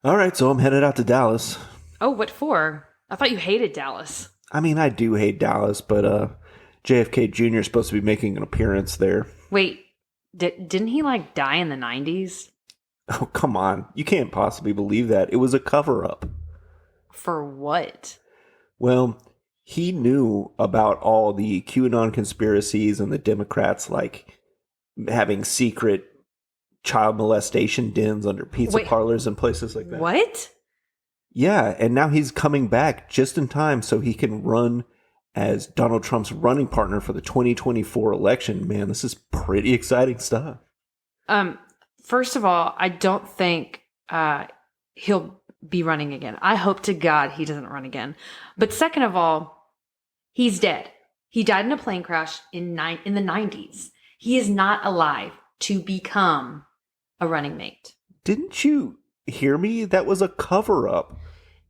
All right, so I'm headed out to Dallas. Oh, what for? I thought you hated Dallas. I mean, I do hate Dallas, but JFK Jr. is supposed to be making an appearance there. Wait, didn't he die in the 90s? Oh, come on. You can't possibly believe that. It was a cover-up. For what? Well, he knew about all the QAnon conspiracies and the Democrats, having secret child molestation dens under pizza parlors and places like that. What? Yeah, and now he's coming back just in time so he can run as Donald Trump's running partner for the 2024 election. Man, this is pretty exciting stuff. First of all, I don't think he'll be running again. I hope to God he doesn't run again. But second of all, he's dead. He died in a plane crash in the 90s. He is not alive to become a running mate. Didn't you hear me? That was a cover-up.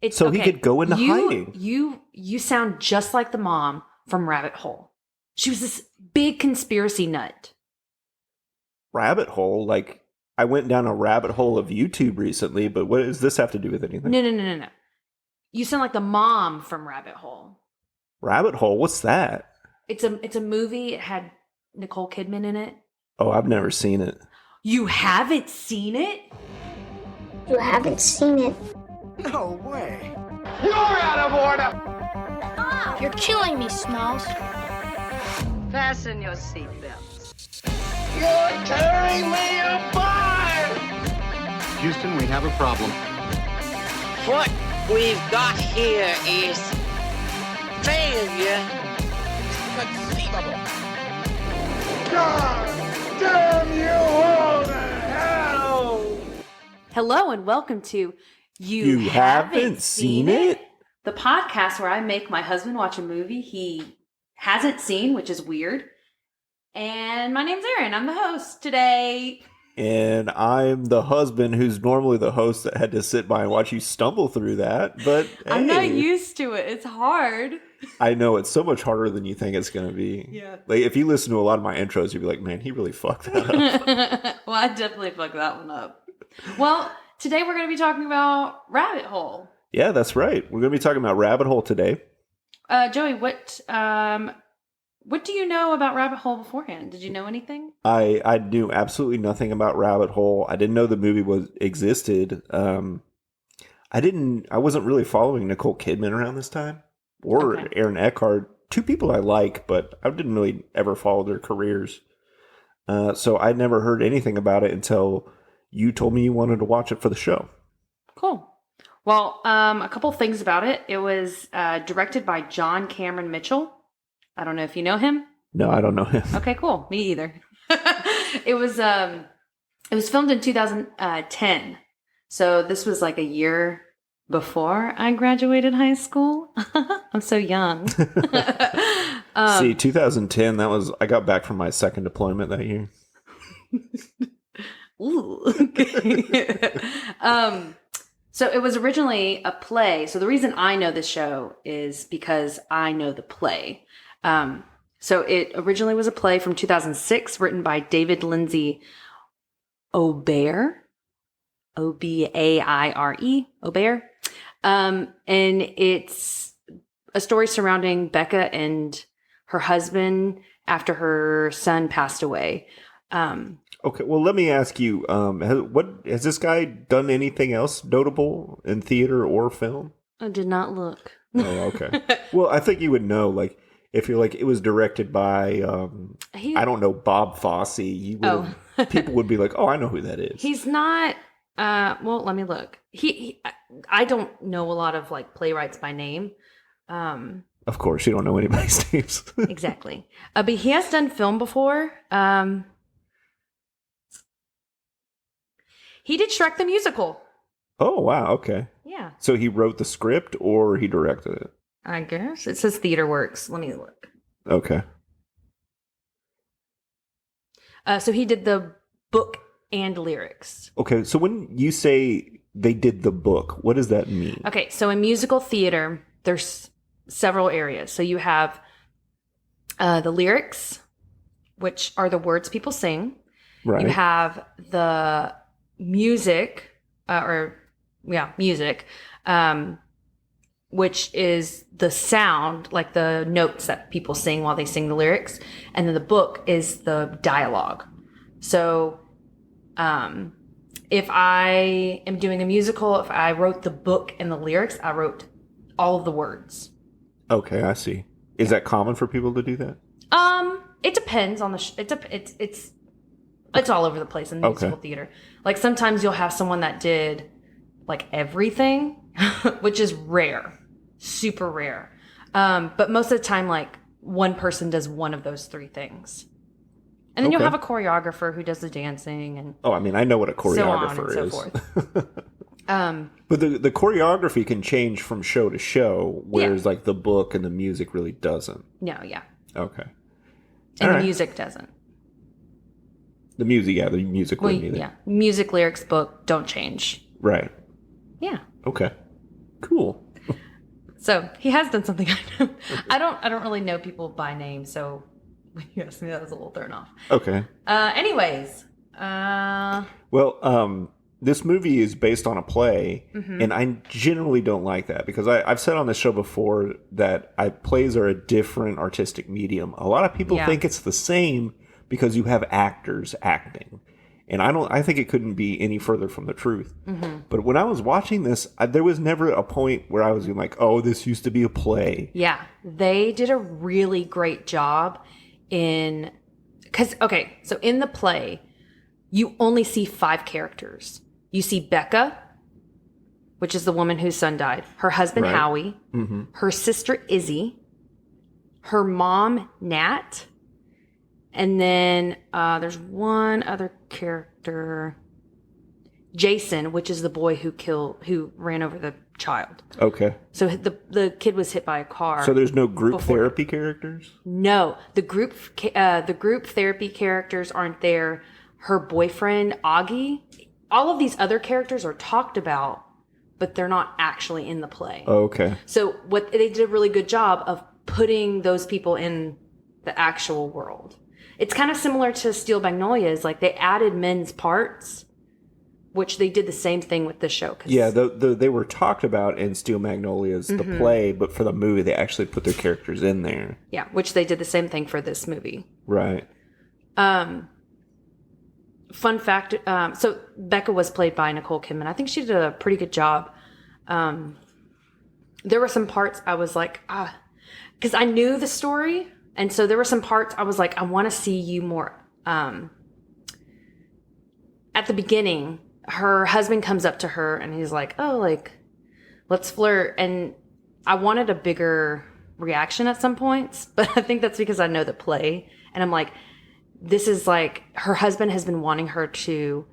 He could go into hiding. You sound just like the mom from Rabbit Hole. She was this big conspiracy nut. Rabbit hole? I went down a rabbit hole of YouTube recently, but what does this have to do with anything? No. You sound like the mom from Rabbit Hole. Rabbit hole? What's that? It's a movie. It had Nicole Kidman in it. Oh, I've never seen it. You haven't seen it? You haven't seen it. No way. You're out of order. You're killing me, Smalls. Fasten your seatbelts. You're tearing me apart. Houston, we have a problem. What we've got here is failure. Conceivable. God damn you all to hell. Hello and welcome to You haven't seen it? The podcast where I make my husband watch a movie he hasn't seen, which is weird. And my name's Erin. I'm the host today. And I'm the husband who's normally the host that had to sit by and watch you stumble through that. But I'm not hey, used to it. It's hard. I know it's so much harder than you think it's going to be. Yeah. If you listen to a lot of my intros, you'd be like, man, he really fucked that up. Well, I definitely fucked that one up. Well, today we're going to be talking about Rabbit Hole. Yeah, that's right. We're going to be talking about Rabbit Hole today. Joey, what do you know about Rabbit Hole beforehand? Did you know anything? I knew absolutely nothing about Rabbit Hole. I didn't know the movie existed. I wasn't really following Nicole Kidman around this time or Aaron Eckhart. Two people I like, but I didn't really ever follow their careers. So I never heard anything about it until you told me you wanted to watch it for the show. Cool. Well, a couple things about it. It was directed by John Cameron Mitchell. I don't know if you know him. No, I don't know him. Okay, cool. Me either. It was filmed in 2010. So this was a year before I graduated high school. I'm so young. See, 2010, I got back from my second deployment that year. Ooh. So it was originally a play. So the reason I know this show is because I know the play. So it originally was a play from 2006 written by David Lindsay Obeire. Obeire. Obeire. And it's a story surrounding Becca and her husband after her son passed away. Okay, well, let me ask you, has this guy done anything else notable in theater or film? I did not look. Oh, okay. Well, I think you would know, if you're it was directed by, I don't know, Bob Fosse, people would be like, oh, I know who that is. He's not, well, let me look. I don't know a lot of playwrights by name. Of course, you don't know anybody's names. Exactly. But he has done film before. He did Shrek the Musical. Oh, wow. Okay. Yeah. So he wrote the script or he directed it? I guess. It says Theater Works. Let me look. Okay. So he did the book and lyrics. Okay. So when you say they did the book, what does that mean? Okay. So in musical theater, there's several areas. So you have the lyrics, which are the words people sing. Right. You have the music or music, which is the sound, like the notes that people sing while they sing the lyrics. And then the book is the dialogue. So if I am doing a musical, if I wrote the book and the lyrics, I wrote all of the words. Okay, I see. Is that common for people to do that? It depends on it's all over the place in musical theater. Like sometimes you'll have someone that did like everything, which is rare, super rare. But most of the time, like one person does one of those three things. And then you'll have a choreographer who does the dancing and I know what a choreographer so on and is. so forth. But the choreography can change from show to show, whereas like the book and the music really doesn't. No, yeah. Okay. And the music doesn't. The music wouldn't either. Yeah. Music, lyrics, book don't change. Right. Yeah. Okay. Cool. So he has done something I know. I don't really know people by name, so you asked me, that was a little thrown off. Okay. Anyways. Well, this movie is based on a play, and I generally don't like that because I've said on this show before that plays are a different artistic medium. A lot of people think it's the same because you have actors acting, and I think it couldn't be any further from the truth. But when I was watching this, there was never a point where I was like, "Oh, this used to be a play." Yeah, they did a really great job so in the play, you only see 5 characters. You see Becca, which is the woman whose son died, her husband, Howie, her sister, Izzy, her mom, Nat, and then there's one other character, Jason, which is the boy who ran over the child. Okay. So the kid was hit by a car. So there's no group therapy characters? No, the group therapy characters aren't there. Her boyfriend, Augie. All of these other characters are talked about, but they're not actually in the play. Oh, okay. So they did a really good job of putting those people in the actual world. It's kind of similar to Steel Magnolias. Like they added men's parts, which they did the same thing with the show. Yeah, they were talked about in Steel Magnolias, the play, but for the movie, they actually put their characters in there. Yeah, which they did the same thing for this movie. Right. Fun fact, so Becca was played by Nicole Kidman. I think she did a pretty good job. There were some parts I was like, because I knew the story, and so there were some parts I was like, I want to see you more. At the beginning, her husband comes up to her, and he's like, oh, like, let's flirt. And I wanted a bigger reaction at some points, but I think that's because I know the play, and I'm like, this is like her husband has been wanting her to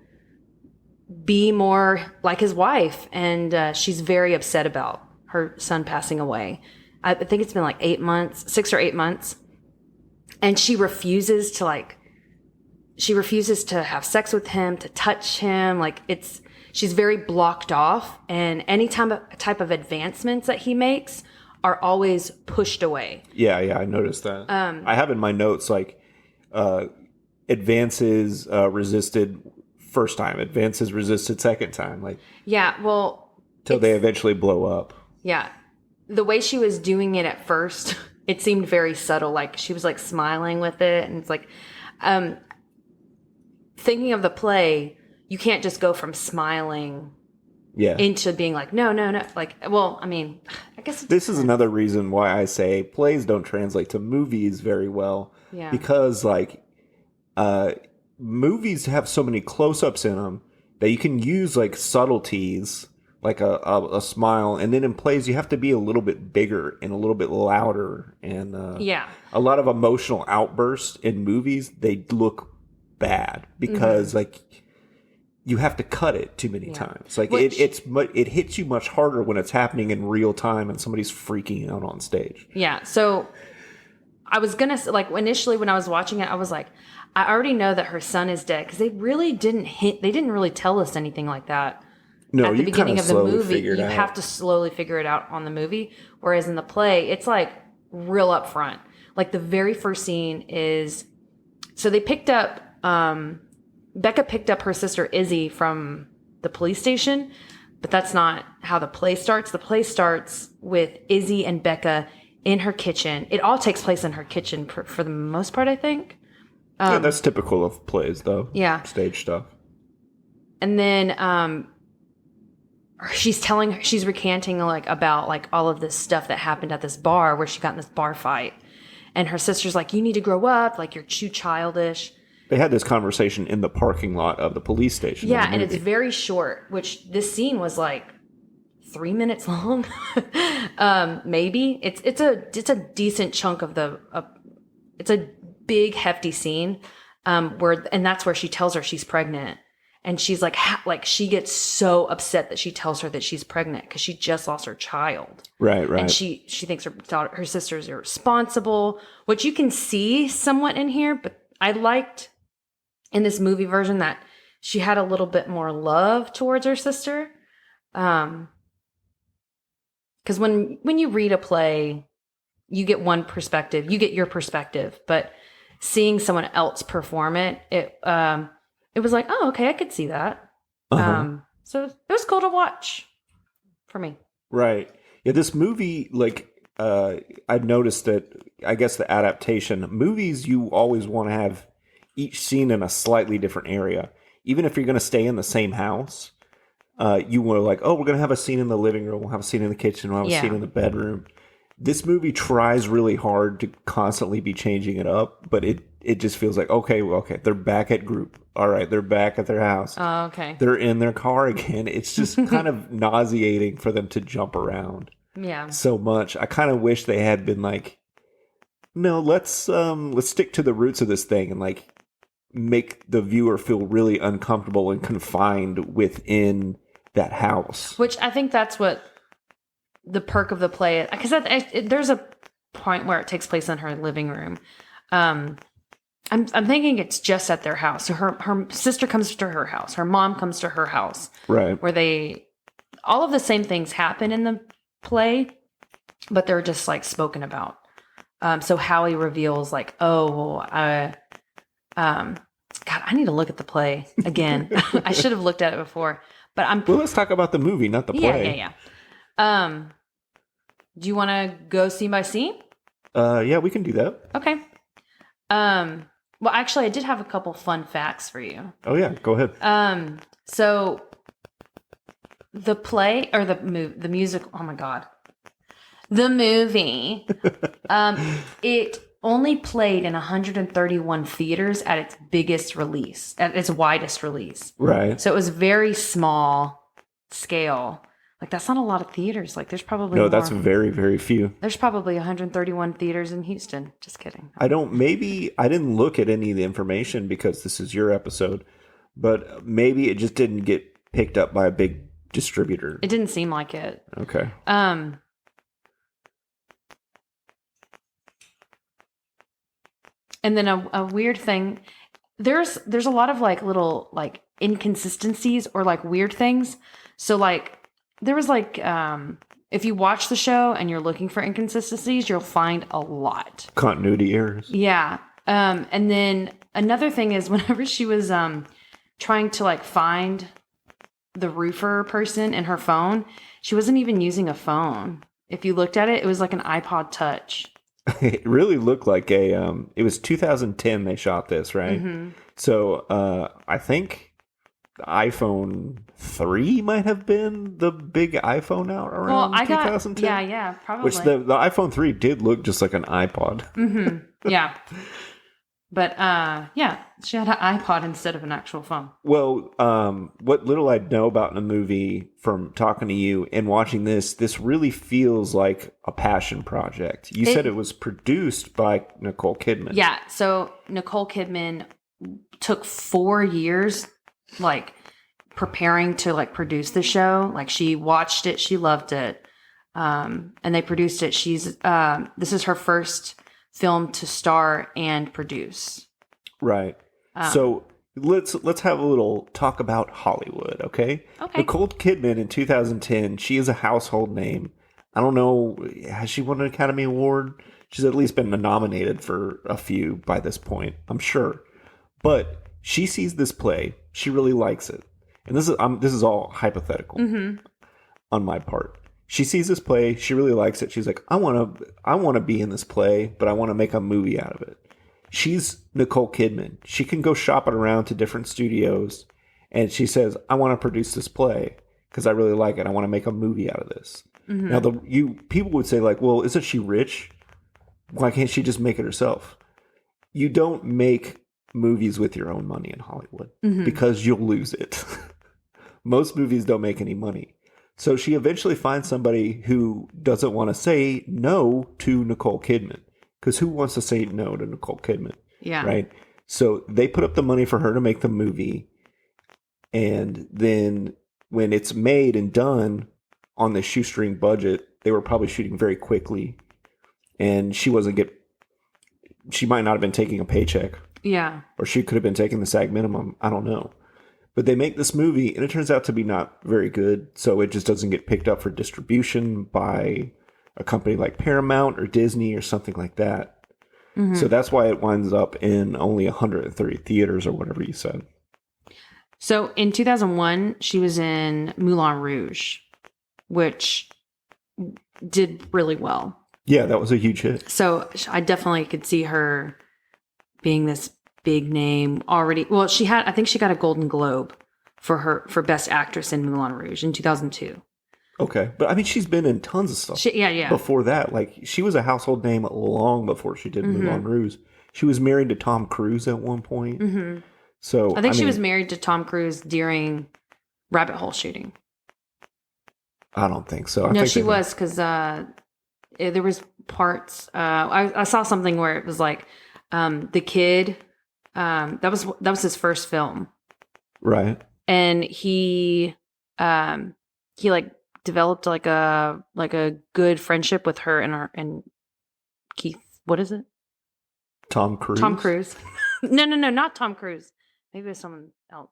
be more like his wife, and she's very upset about her son passing away. I think it's been like 6 or 8 months, and she refuses to have sex with him, to touch him. Like she's very blocked off, and any type of advancements that he makes are always pushed away. Yeah, I noticed that. I have in my notes like advances resisted first time, advances resisted second time, like till they eventually blow up. Yeah, the way she was doing it at first, it seemed very subtle. Like she was like smiling with it, and it's like thinking of the play, you can't just go from smiling into being like no. Like, well, I mean, I guess this is another reason why I say plays don't translate to movies very well. Yeah, because like movies have so many close-ups in them that you can use like subtleties, like a smile, and then in plays you have to be a little bit bigger and a little bit louder, and a lot of emotional outbursts in movies, they look bad because like you have to cut it too many times. Like it hits you much harder when it's happening in real time and somebody's freaking out on stage. Yeah. So I was gonna like initially when I was watching it, I was like, I already know that her son is dead because they really didn't they didn't really tell us anything like that. No, at the beginning of the movie, you have to slowly figure it out on the movie. Whereas in the play, it's like real up front. Like the very first scene is, so they picked up, Becca picked up her sister Izzy from the police station, But that's not how the play starts. The play starts with Izzy and Becca in her kitchen. It all takes place in her kitchen for the most part, I think. Yeah, that's typical of plays, though. Yeah. Stage stuff. And then she's recanting like about like all of this stuff that happened at this bar where she got in this bar fight. And her sister's like, you need to grow up. Like, you're too childish. They had this conversation in the parking lot of the police station. Yeah, and it's very short, which this scene was like 3 minutes long. Maybe. It's a decent chunk of it's a big, hefty scene. And that's where she tells her she's pregnant. And she's like she gets so upset that she tells her that she's pregnant because she just lost her child. Right. And she thinks her sister's irresponsible, which you can see somewhat in here. But I liked in this movie version that she had a little bit more love towards her sister. Because when you read a play, you get one perspective, you get your perspective, but seeing someone else perform it, it was like, oh, okay, I could see that. So it was cool to watch for me. Right. Yeah, this movie, like, I've noticed that, I guess the adaptation, movies, you always want to have each scene in a slightly different area. Even if you're going to stay in the same house, you were like, oh, we're going to have a scene in the living room, we'll have a scene in the kitchen, we'll have a scene in the bedroom. This movie tries really hard to constantly be changing it up, but it just feels like, okay, they're back at group. All right, they're back at their house. Oh, okay. They're in their car again. It's just kind of nauseating for them to jump around. Yeah. So much. I kind of wish they had been like, no, let's stick to the roots of this thing and like make the viewer feel really uncomfortable and confined within that house. Which I think that's what the perk of the play is. Because there's a point where it takes place in her living room. I'm thinking it's just at their house. So her sister comes to her house. Her mom comes to her house. Right. Where all of the same things happen in the play, but they're just like spoken about. So Howie reveals like, God, I need to look at the play again. I should have looked at it before, but well, let's talk about the movie, not the play. Yeah. Do you want to go scene by scene? Yeah, we can do that. Okay. Well, actually, I did have a couple fun facts for you. Oh yeah, go ahead. So the play or the music. Oh my God, the movie. It only played in 131 theaters at its biggest release, at its widest release. Right. So it was very small scale. Like, that's not a lot of theaters. Like, there's probably No, more. that's very, very few. There's probably 131 theaters in Houston. Just kidding. I didn't look at any of the information because this is your episode, but maybe it just didn't get picked up by a big distributor. It didn't seem like it. Okay. And then a weird thing, there's a lot of like little like inconsistencies or like weird things. So like there was like if you watch the show and you're looking for inconsistencies, you'll find a lot. Continuity errors. Yeah. And then another thing is whenever she was trying to like find the roofer person in her phone, she wasn't even using a phone. If you looked at it, it was like an iPod Touch. It really looked like it was 2010 they shot this, right? Mm-hmm. So I think the iPhone 3 might have been the big iPhone out around 2010. Yeah, probably. Which the iPhone 3 did look just like an iPod. Mm-hmm. Yeah. But she had an iPod instead of an actual phone. Well, what little I know about the movie from talking to you and watching this really feels like a passion project. You said it was produced by Nicole Kidman. Yeah, so Nicole Kidman took 4 years, like, preparing to, like, produce the show. Like, she watched it, she loved it, and they produced it. This is her first film to star and produce. Right. So let's have a little talk about Hollywood, okay? Okay. Nicole Kidman in 2010, she is a household name. I don't know, has she won an Academy Award? She's at least been nominated for a few by this point, I'm sure. But she sees this play, she really likes it. And this is all hypothetical. Mm-hmm. on my part. She sees this play. She really likes it. She's like, I want to be in this play, but I want to make a movie out of it. She's Nicole Kidman. She can go shop it around to different studios. And she says, I want to produce this play because I really like it. I want to make a movie out of this. Mm-hmm. Now, people would say, like, well, isn't she rich? Why can't she just make it herself? You don't make movies with your own money in Hollywood because you'll lose it. Most movies don't make any money. So she eventually finds somebody who doesn't want to say no to Nicole Kidman. Because who wants to say no to Nicole Kidman? Yeah. Right? So they put up the money for her to make the movie. And then when it's made and done on the shoestring budget, they were probably shooting very quickly. And she might not have been taking a paycheck. Yeah. Or she could have been taking the SAG minimum. I don't know. But they make this movie and it turns out to be not very good. So it just doesn't get picked up for distribution by a company like Paramount or Disney or something like that. Mm-hmm. So that's why it winds up in only 130 theaters or whatever you said. So in 2001, she was in Moulin Rouge, which did really well. Yeah, that was a huge hit. So I definitely could see her being this big name already. Well, I think she got a Golden Globe for Best Actress in Moulin Rouge in 2002. Okay. But I mean, she's been in tons of stuff. Yeah. Before that, like she was a household name long before she did Moulin Rouge. She was married to Tom Cruise at one point. Mm-hmm. So I think she was married to Tom Cruise during rabbit hole shooting. I don't think so. No, she was because there was parts. I saw something where it was like the kid. That was his first film, right? And he like developed like a good friendship with her and Keith. What is it? Tom Cruise. Tom Cruise. No, not Tom Cruise. Maybe it was someone else.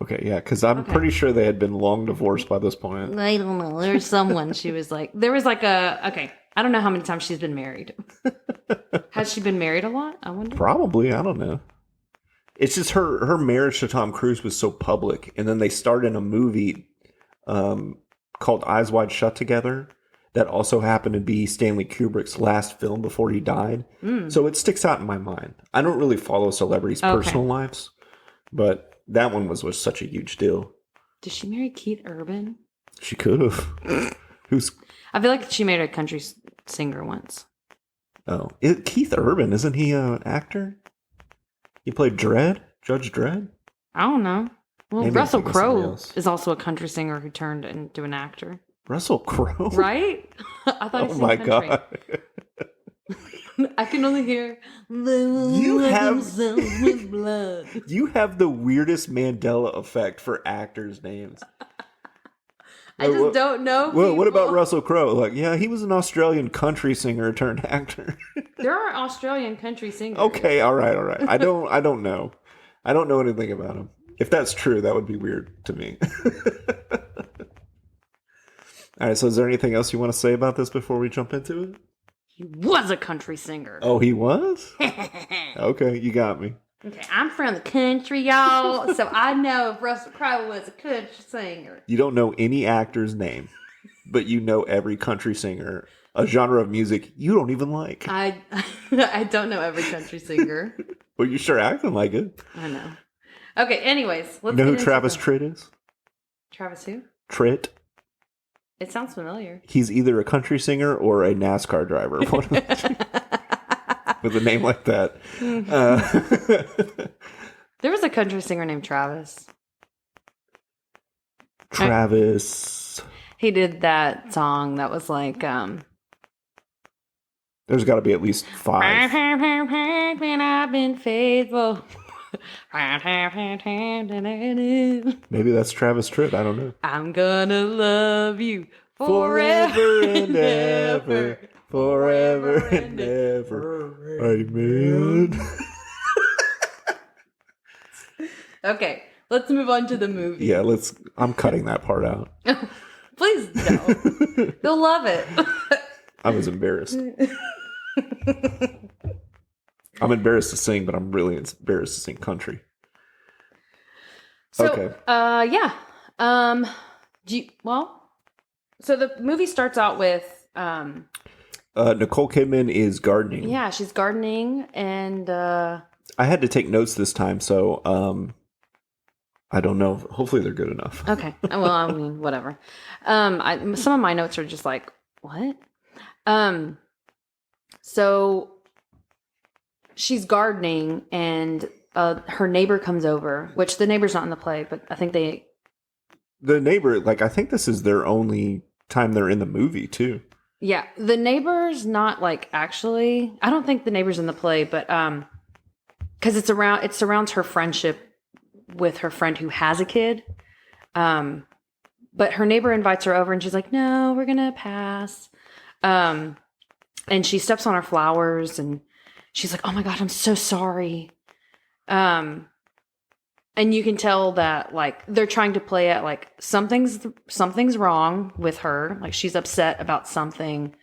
Okay, yeah, because I'm pretty sure they had been long divorced by this point. I don't know. There's someone she was like. There was like I don't know how many times she's been married. Has she been married a lot? I wonder. Probably. I don't know. It's just her marriage to Tom Cruise was so public, and then they starred in a movie called Eyes Wide Shut together. That also happened to be Stanley Kubrick's last film before he died. So it sticks out in my mind. I don't really follow celebrities' personal lives, but that one was such a huge deal. Did she marry Keith Urban? She could have. I feel like she married a country singer once. Oh. Keith Urban, isn't he an actor? He played Dredd? Judge Dredd? I don't know. Well, Maybe Russell Crowe is also a country singer who turned into an actor. Russell Crowe? Right? I thought oh my God. I can only hear you have the weirdest Mandela effect for actors' names. I just don't know. Well, what about Russell Crowe? Like, yeah, he was an Australian country singer turned actor. There are Australian country singers. Okay, all right. I don't know. I don't know anything about him. If that's true, that would be weird to me. All right, so is there anything else you want to say about this before we jump into it? He was a country singer. Oh, he was? Okay, you got me. Okay, I'm from the country, y'all, so I know if Russell Crowe was a country singer. You don't know any actor's name, but you know every country singer, a genre of music you don't even like. I don't know every country singer. Well, you're sure acting like it. I know. Okay, anyways. Let's know who Travis Tritt is? Travis who? Tritt. It sounds familiar. He's either a country singer or a NASCAR driver. With a name like that. There was a country singer named Travis. Travis. He did that song that was like... There's got to be at least 5. When I've been faithful. Maybe that's Travis Tritt. I don't know. I'm gonna love you forever and ever. Forever and ever. Amen. Okay, let's move on to the movie. Yeah, I'm cutting that part out. Please don't. They'll love it. I was embarrassed. I'm embarrassed to sing, but I'm really embarrassed to sing country. So, okay. Yeah. So the movie starts out with, Nicole Kidman is gardening. yeah, she's gardening, and I had to take notes this time, so I don't know. Hopefully they're good enough. okay. Well, I mean, whatever. Some of my notes are just like, what? So she's gardening, and her neighbor comes over, which the neighbor's not in the play, but I think The neighbor, like, I think this is their only time they're in the movie, too. yeah, the neighbor's not like actually, I don't think the neighbor's in the play, but because it surrounds her friendship with her friend who has a kid. But her neighbor invites her over, and she's like, no, we're gonna pass. And she steps on her flowers, and she's like, oh my God, I'm so sorry. And you can tell that like they're trying to play it like something's wrong with her. Like she's upset about something.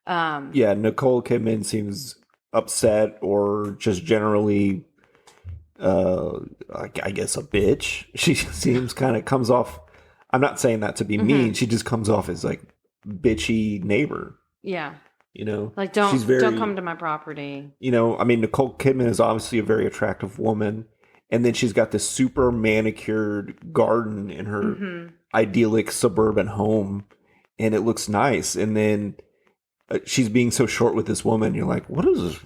Yeah, Nicole Kidman seems upset or just generally, I guess, a bitch. She seems kind of comes off. I'm not saying that to be mean. She just comes off as like bitchy neighbor. Yeah. You know, Like she's very, don't come to my property. You know, I mean, Nicole Kidman is obviously a very attractive woman. And then she's got this super manicured garden in her idyllic suburban home. And it looks nice. And then she's being so short with this woman. You're like, what is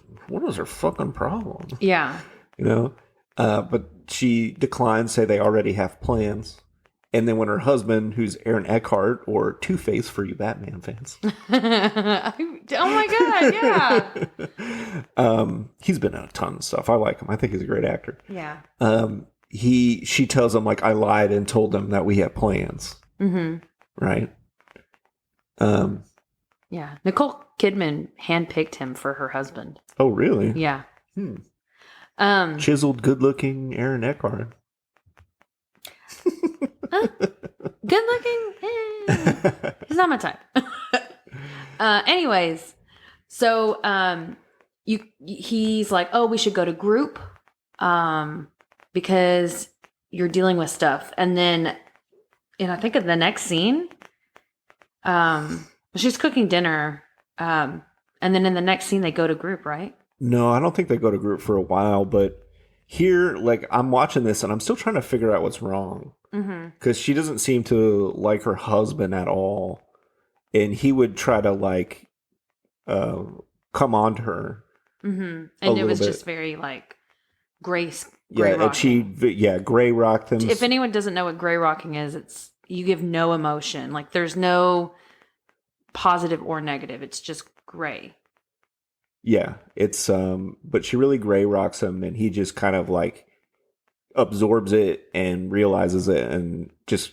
her fucking problem? Yeah. You know? But she declines, say they already have plans. And then when her husband, who's Aaron Eckhart, or Two-Face for you Batman fans. Oh my God, yeah. He's been in a ton of stuff. I like him. I think he's a great actor. Yeah. She tells him, like, I lied and told them that we have plans. Mm-hmm. Right? Yeah. Nicole Kidman handpicked him for her husband. Oh, really? Yeah. Chiseled, good-looking Aaron Eckhart. Good looking. He's not my type. Anyways, so he's like, oh, we should go to group because you're dealing with stuff. And then I think of the next scene, she's cooking dinner. And then in the next scene, they go to group, right? No, I don't think they go to group for a while, but here, like, I'm watching this and I'm still trying to figure out what's wrong. Because she doesn't seem to like her husband at all. And he would try to, like, come on to her. And it was just very, like, gray yeah, rocking. And gray rocked him. If anyone doesn't know what gray rocking is, it's you give no emotion. Like, there's no positive or negative. It's just gray. Yeah, it's but she really gray rocks him, and he just kind of like absorbs it and realizes it, and just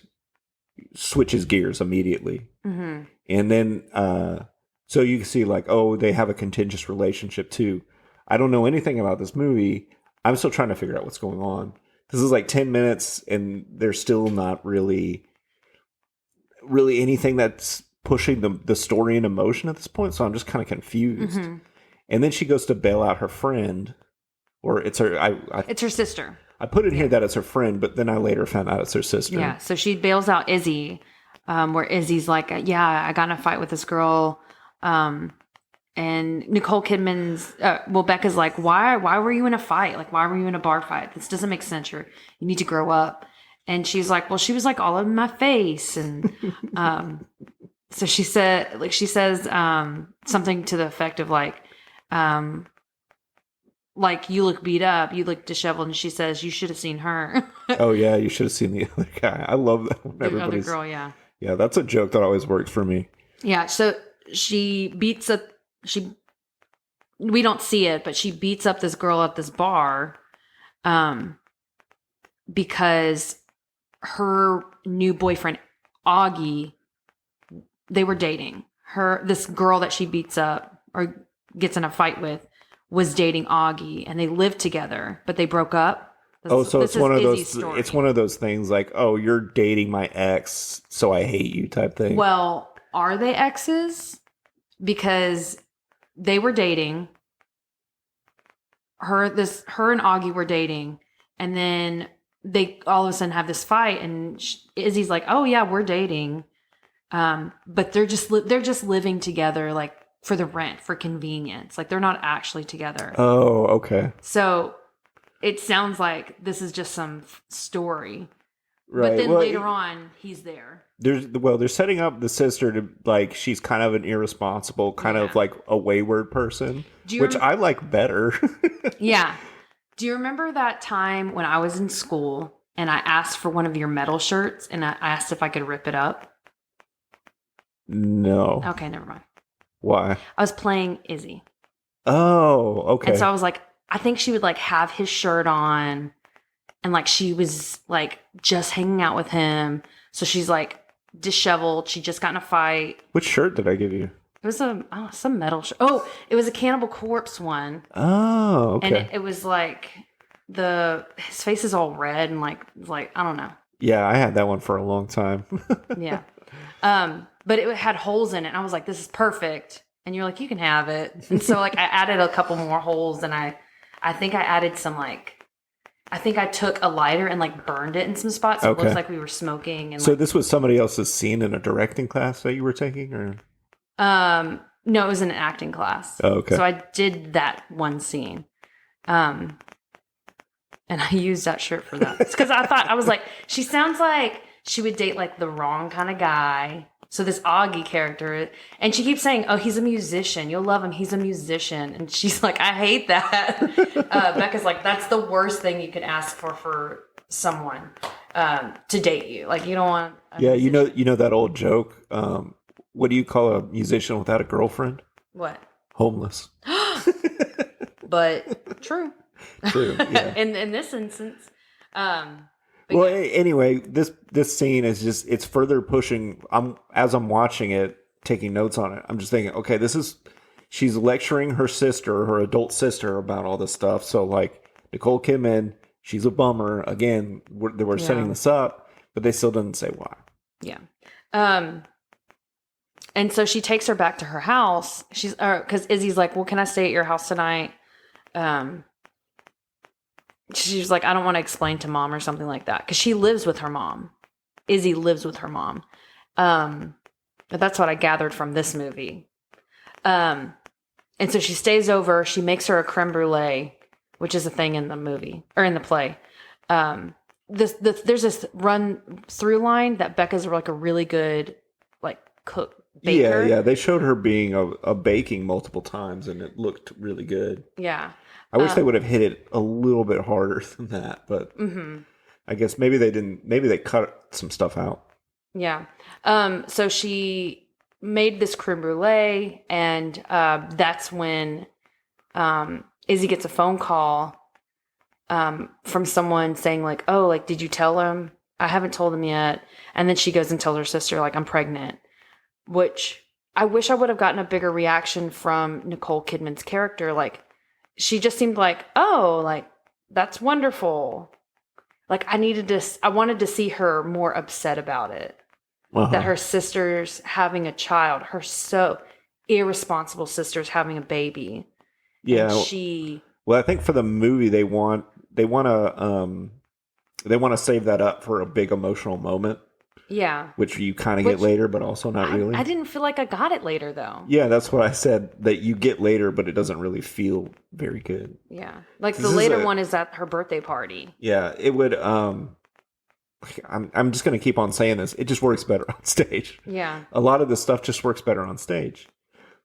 switches gears immediately. And then so you can see like, oh, they have a contentious relationship too. I don't know anything about this movie. I'm still trying to figure out what's going on. This is like 10 minutes, and there's still not really anything that's pushing the story and emotion at this point. So I'm just kind of confused. And then she goes to bail out her friend, or it's her. It's her sister. I put in here that it's her friend, but then I later found out it's her sister. Yeah. So she bails out Izzy, where Izzy's like, yeah, I got in a fight with this girl. And Nicole Kidman's, Becca's like, why were you in a fight? Like, why were you in a bar fight? This doesn't make sense. You need to grow up. And she's like, well, she was like all in my face. And, so she says something to the effect of like you look beat up, you look disheveled, and she says, you should have seen her. Oh yeah, you should have seen the other guy. I love that when the other girl, yeah. Yeah, that's a joke that always works for me. Yeah, so she beats up we don't see it, but she beats up this girl at this bar because her new boyfriend Augie, they were dating. This girl that she beats up or gets in a fight with was dating Augie, and they lived together, but they broke up. So it's one of those. Story. It's one of those things like, oh, you're dating my ex, so I hate you type thing. Well, are they exes? Because they were dating. Her and Augie were dating, and then they all of a sudden have this fight, and Izzy's like, "Oh yeah, we're dating," But they're just living together, like for the rent, for convenience. Like they're not actually together. Oh, okay. So it sounds like this is just some story. Right. But then later on, he's there. They're setting up the sister to, like, she's kind of an irresponsible, kind of like a wayward person, which I like better. Yeah. Do you remember that time when I was in school and I asked for one of your metal shirts and I asked if I could rip it up? No. Okay, never mind. Why? I was playing Izzy. Oh, okay. And so I was like, I think she would like have his shirt on and like she was like just hanging out with him. So she's like disheveled. She just got in a fight. Which shirt did I give you? It was some metal shirt. Oh, it was a Cannibal Corpse one. Oh, okay. And it was like his face is all red and like I don't know. Yeah, I had that one for a long time. Yeah. But it had holes in it. And I was like, this is perfect. And you're like, you can have it. And so like I added a couple more holes and I think I added some I think I took a lighter and like burned it in some spots. So It looks like we were smoking. And so this was somebody else's scene in a directing class that you were taking, or? No, it was an acting class. Oh, okay. So I did that one scene. And I used that shirt for that. It's because I was like, she sounds like she would date like the wrong kind of guy. So this Augie character, and she keeps saying, oh, he's a musician. You'll love him. He's a musician. And she's like, I hate that. Becca's like, that's the worst thing you could ask for someone to date you. Like, you don't want musician. you know that old joke. What do you call a musician without a girlfriend? What? Homeless. But true. True. Yeah. in this instance. Well, anyway, this scene is just, it's further pushing. As I'm watching it, taking notes on it, I'm just thinking, okay, she's lecturing her sister, her adult sister, about all this stuff. So like Nicole Kidman, she's a bummer. Again, they were setting this up, but they still didn't say why. Yeah. And so she takes her back to her house. Because Izzy's like, well, can I stay at your house tonight? She's like, I don't want to explain to mom or something like that. Because she lives with her mom. Izzy lives with her mom. But that's what I gathered from this movie. And so she stays over. She makes her a creme brulee, which is a thing in the movie, or in the play. There's this run through line that Becca's like a really good like baker. Yeah. They showed her being a baking multiple times, and it looked really good. Yeah. I wish they would have hit it a little bit harder than that, but I guess maybe they didn't. Maybe they cut some stuff out. Yeah. So she made this creme brulee, and that's when Izzy gets a phone call from someone saying like, "Oh, like, did you tell him? I haven't told him yet." And then she goes and tells her sister like, "I'm pregnant," which I wish I would have gotten a bigger reaction from Nicole Kidman's character. Like, she just seemed like, "Oh, like, that's wonderful." Like, I wanted to see her more upset about it. That her sister's having a child, her so irresponsible sister's having a baby. Yeah. And well, I think for the movie they want to save that up for a big emotional moment. Yeah. Which you kind of get later, but also not really. I didn't feel like I got it later, though. Yeah, that's what I said, that you get later, but it doesn't really feel very good. Yeah. Like, the later one is at her birthday party. Yeah, it would, I'm just going to keep on saying this. It just works better on stage. Yeah. A lot of this stuff just works better on stage.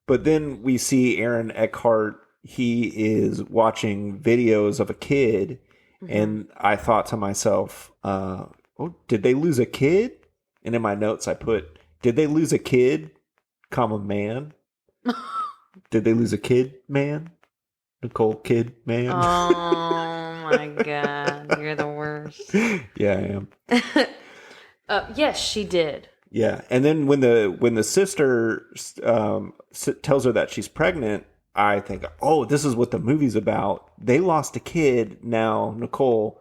But then we see Aaron Eckhart. He is watching videos of a kid, and I thought to myself, oh, did they lose a kid? And in my notes, I put, did they lose a kid, man? Did they lose a kid, man? Nicole Kid, man? Oh, my God. You're the worst. Yeah, I am. Yes, she did. Yeah. And then when the sister tells her that she's pregnant, I think, oh, this is what the movie's about. They lost a kid. Now Nicole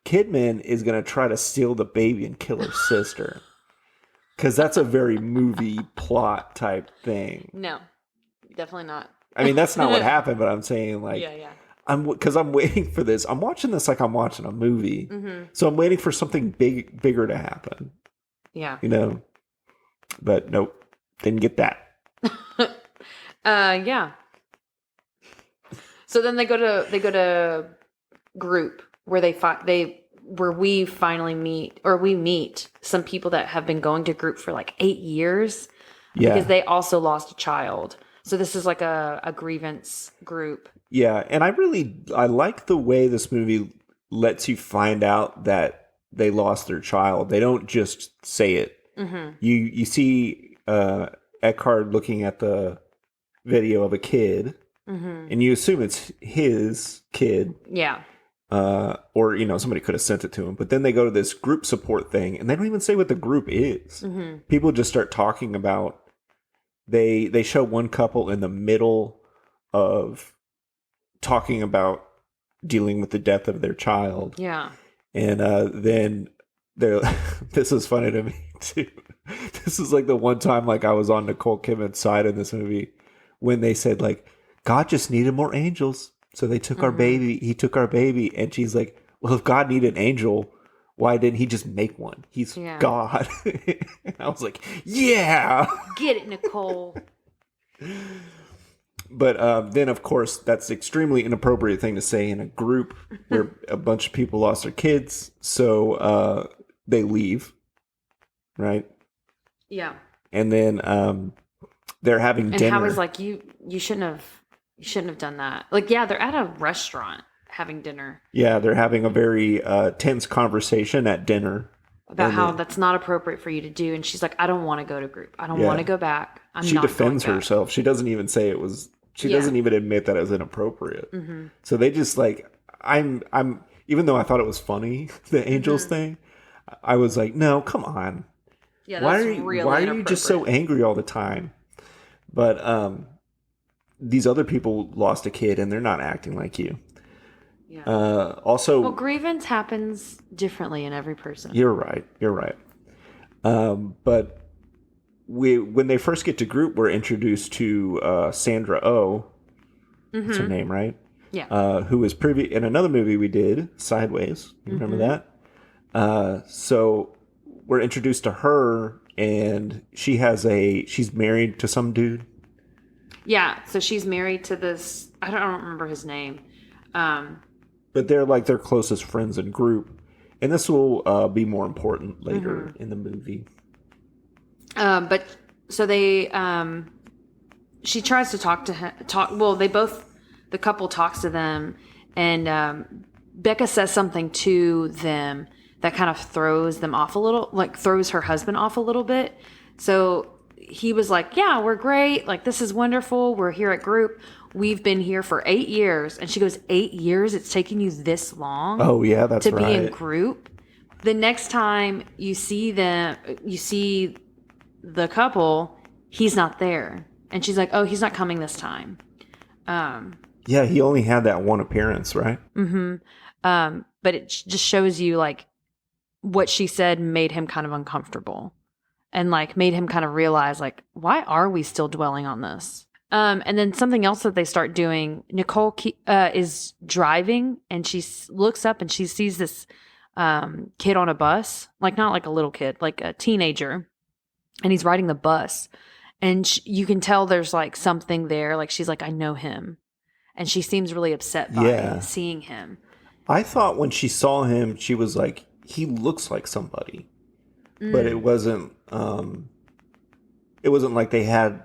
Kidman is going to try to steal the baby and kill her sister. Because that's a very movie plot type thing. No, definitely not. I mean, that's not what happened, but I'm saying, like, yeah. Because I'm waiting for this. I'm watching this like I'm watching a movie. So I'm waiting for something bigger to happen. Yeah. You know? But nope, didn't get that. Yeah. So then they go to group where we finally meet, or we meet some people that have been going to group for like 8 years. Yeah. Because they also lost a child. So this is like a grievance group. Yeah, and I like the way this movie lets you find out that they lost their child. They don't just say it. Mm-hmm. You see Eckhart looking at the video of a kid, mm-hmm. and you assume it's his kid. Yeah. Or, somebody could have sent it to him. But then they go to this group support thing, and they don't even say what the group is. Mm-hmm. People just start talking about, they show one couple in the middle of talking about dealing with the death of their child. Yeah. And then they're, this is funny to me, too. This is like the one time like I was on Nicole Kidman's side in this movie when they said like, God just needed more angels. So they took our baby. He took our baby. And she's like, well, if God needed an angel, why didn't he just make one? He's God. And I was like, yeah. Get it, Nicole. But then, of course, that's extremely inappropriate thing to say in a group where a bunch of people lost their kids. So they leave. Right? Yeah. And then they're having dinner. And Howie's like, you shouldn't have done that. Like, yeah, they're at a restaurant having dinner. Yeah, they're having a very tense conversation at dinner. About how that's not appropriate for you to do. And she's like, I don't want to go to group. I don't want to go back. She defends herself. She doesn't even say it was, she doesn't even admit that it was inappropriate. Mm-hmm. So they just like, I'm, even though I thought it was funny, the angels thing, I was like, no, come on. Yeah, that's really why are you just so angry all the time? But these other people lost a kid and they're not acting like you. Yeah. Also, grievance happens differently in every person. You're right. But when they first get to group, we're introduced to Sandra Oh. Mm-hmm. That's her name, right? Yeah. Who was in another movie we did, Sideways. You remember that? So we're introduced to her, and she's married to some dude. Yeah, so she's married to this, I don't remember his name. But they're like their closest friends in group. And this will be more important later in the movie. But so they, she tries to talk to him, the couple talks to them, and Becca says something to them that kind of throws them off a little, like throws her husband off a little bit. So he was like, yeah, we're great. Like, this is wonderful. We're here at group. We've been here for 8 years. And she goes, 8 years? It's taking you this long? Oh, yeah, that's right. To be in group? The next time you see the couple, he's not there. And she's like, oh, he's not coming this time. Yeah, he only had that one appearance, right? Mm-hmm. But it just shows you, like, what she said made him kind of uncomfortable. And like made him kind of realize, like, why are we still dwelling on this? And then something else that they start doing, Nicole is driving and she looks up and she sees this kid on a bus, like not like a little kid, like a teenager, and he's riding the bus. And you can tell there's like something there. Like she's like, I know him. And she seems really upset by seeing him. I thought when she saw him, she was like, he looks like somebody. But it wasn't like they had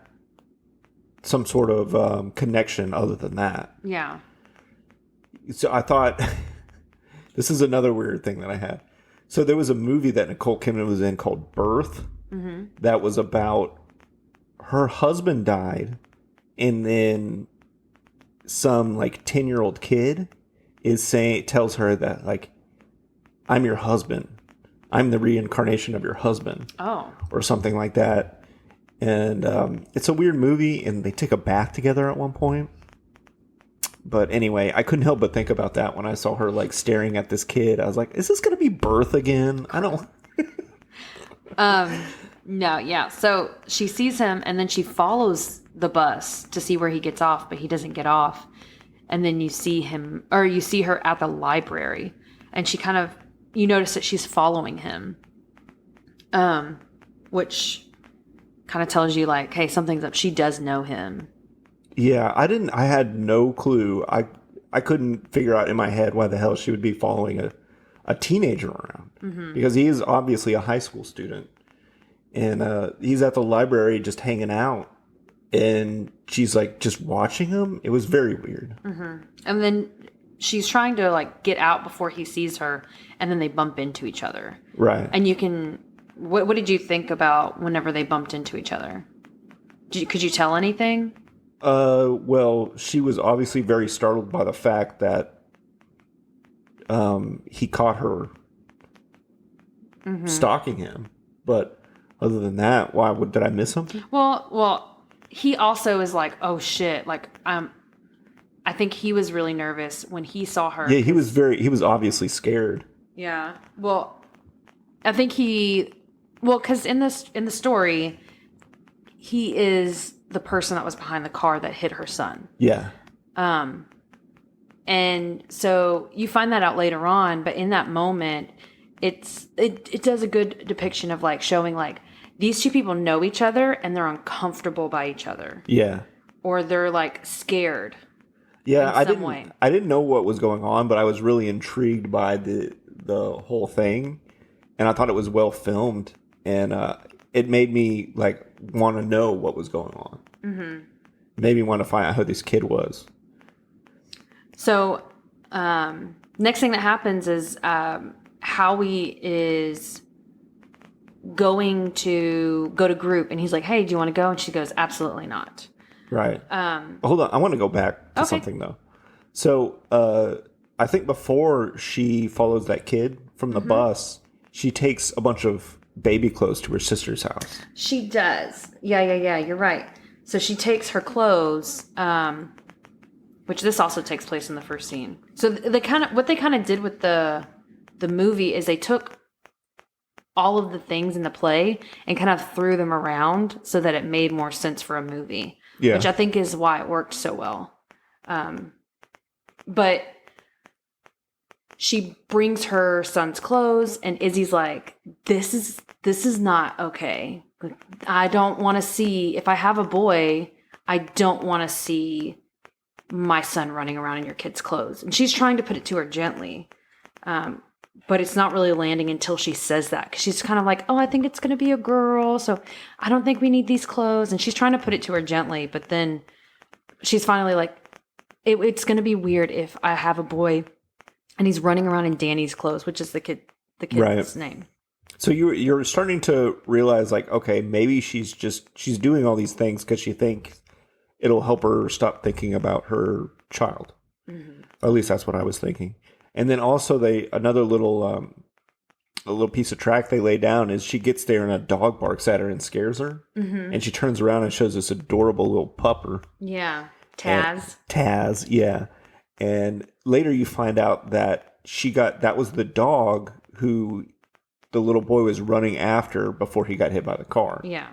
some sort of connection other than that. Yeah. So I thought, this is another weird thing that I had. So there was a movie that Nicole Kidman was in called Birth. Mm-hmm. That was about her husband died, and then some like 10-year-old kid tells her that like, I'm your husband. I'm the reincarnation of your husband. Oh. Or something like that. And it's a weird movie, and they take a bath together at one point. But anyway, I couldn't help but think about that when I saw her like staring at this kid. I was like, is this going to be Birth again? I don't... No, yeah. So she sees him, and then she follows the bus to see where he gets off, but he doesn't get off. And then you see her at the library, and she kind of... You notice that she's following him, which kind of tells you like, hey, something's up. She does know him. Yeah, I had no clue. I couldn't figure out in my head why the hell she would be following a teenager around. Because he is obviously a high school student. And he's at the library just hanging out. And she's like just watching him. It was very weird. And then she's trying to like get out before he sees her. And then they bump into each other. Right. And you can... What did you think about whenever they bumped into each other? Could you tell anything? Well, she was obviously very startled by the fact that he caught her stalking him. But other than that, did I miss something? Well, he also is like, oh shit, like I think he was really nervous when he saw her. Yeah, he was obviously scared. Yeah. Well, I think because in the story, he is the person that was behind the car that hit her son. Yeah. And so you find that out later on, but in that moment, it does a good depiction of like showing like these two people know each other and they're uncomfortable by each other. Yeah. Or they're like scared. Yeah, I didn't know what was going on, but I was really intrigued by the whole thing, and I thought it was well filmed, and it made me like want to know what was going on. Made me want to find out who this kid was. So, next thing that happens is Howie is going to go to group, and he's like, "Hey, do you want to go?" And she goes, "Absolutely not." Right. Hold on, I want to go back to something though. So, I think before she follows that kid from the bus, she takes a bunch of baby clothes to her sister's house. She does. Yeah. You're right. So she takes her clothes, which this also takes place in the first scene. So what they kind of did with the movie is they took all of the things in the play and kind of threw them around so that it made more sense for a movie. Yeah. Which I think is why it worked so well. But she brings her son's clothes, and Izzy's like, this is not okay. I don't want to see, if I have a boy, I don't want to see my son running around in your kid's clothes. And she's trying to put it to her gently. But it's not really landing until she says that. Because she's kind of like, oh, I think it's going to be a girl. So I don't think we need these clothes. And she's trying to put it to her gently. But then she's finally like, it's going to be weird if I have a boy and he's running around in Danny's clothes, which is the kid's name. So you're starting to realize like, okay, maybe she's doing all these things because she thinks it'll help her stop thinking about her child. Or at least that's what I was thinking. And then also another little piece of track they lay down is she gets there and a dog barks at her and scares her. And she turns around and shows this adorable little pupper. Yeah. Taz. Taz, yeah. And later you find out that that was the dog who the little boy was running after before he got hit by the car. Yeah.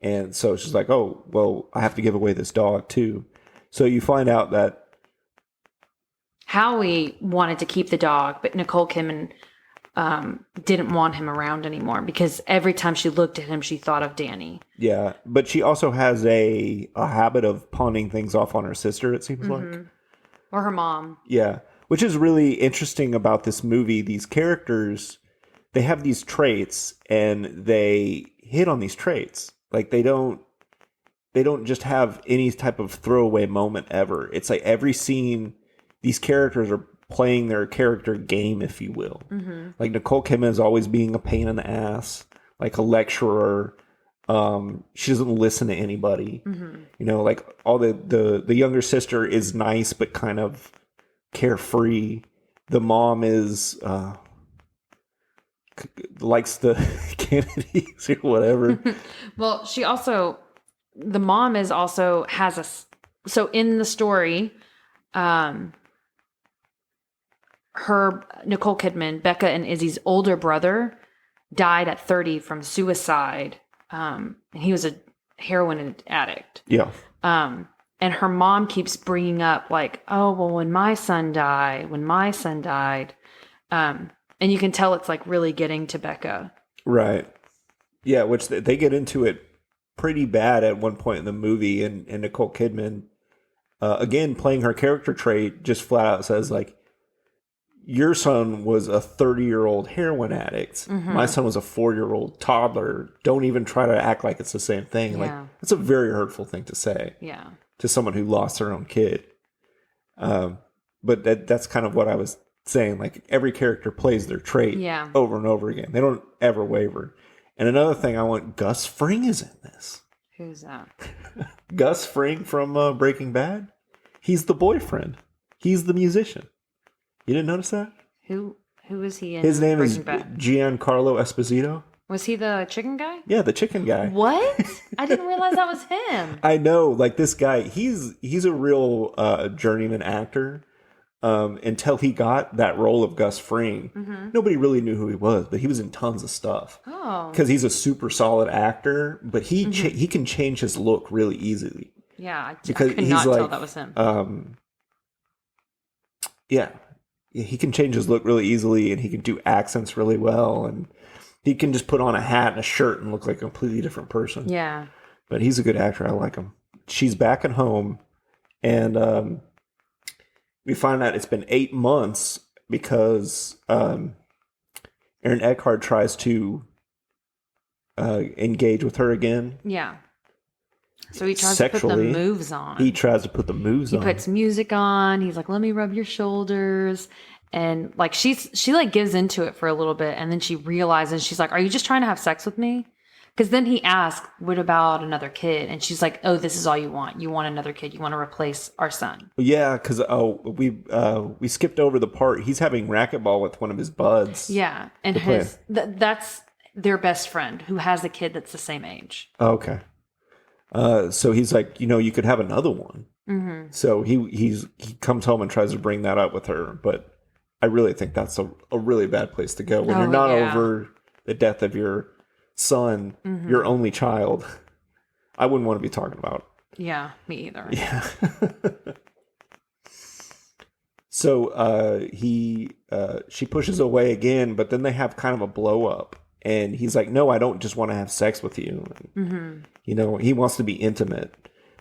And so she's like, oh, well, I have to give away this dog too. So you find out that Howie wanted to keep the dog, but Nicole Kidman didn't want him around anymore because every time she looked at him, she thought of Danny. Yeah, but she also has a habit of pawning things off on her sister, it seems like. Or her mom. Yeah, which is really interesting about this movie. These characters, they have these traits, and they hit on these traits. Like, they don't just have any type of throwaway moment ever. It's like every scene, these characters are playing their character game, if you will. Like Nicole Kidman is always being a pain in the ass, like a lecturer. She doesn't listen to anybody. You know, like all the younger sister is nice but kind of carefree. The mom is likes the Kennedys or whatever. Well, the mom has so in the story, her, Nicole Kidman, Becca and Izzy's older brother died at 30 from suicide. And he was a heroin addict. Yeah. And her mom keeps bringing up like, oh, well, when my son died. And you can tell it's like really getting to Becca. Right. Yeah, which they get into it pretty bad at one point in the movie, and Nicole Kidman, again, playing her character trait, just flat out says, like, your son was a 30-year-old heroin addict. My son was a 4-year-old toddler. Don't even try to act like it's the same thing. Like, that's a very hurtful thing to say to someone who lost their own kid. But that's kind of what I was saying. Like, every character plays their trait over and over again. They don't ever waver. And another thing, Gus Fring is in this. Who's that? Gus Fring from Breaking Bad. He's the boyfriend. He's the musician. You didn't notice that? Who is he in? His name Breaking is Bad? Giancarlo Esposito. Was he the chicken guy? Yeah, the chicken guy. What? I didn't realize that was him. I know, like, this guy, he's a real journeyman actor. Until he got that role of Gus Fring, nobody really knew who he was, but he was in tons of stuff. Oh, because he's a super solid actor, but he can change his look really easily. Yeah, because I could not tell that was him. Yeah, he can change his look really easily, and he can do accents really well, and he can just put on a hat and a shirt and look like a completely different person. Yeah, but he's a good actor. I like him. She's back at home, and we find out it's been 8 months because Aaron Eckhart tries to engage with her again. Yeah. So he tries to put the moves on. He tries to put the moves on. He puts music on. He's like, let me rub your shoulders. And like she like gives into it for a little bit. And then she realizes, she's like, are you just trying to have sex with me? Because then he asks, what about another kid? And she's like, oh, this is all you want. You want another kid. You want to replace our son. Yeah, because we skipped over the part. He's having racquetball with one of his buds. Yeah. And that's their best friend who has a kid that's the same age. Okay. So he's like, you could have another one. Mm-hmm. So he comes home and tries to bring that up with her. But I really think that's a really bad place to go when you're not over the death of your son, your only child. I wouldn't want to be talking about. Yeah, me either. Yeah. So she pushes away again, but then they have kind of a blow up. And he's like, no, I don't just want to have sex with you. And, he wants to be intimate.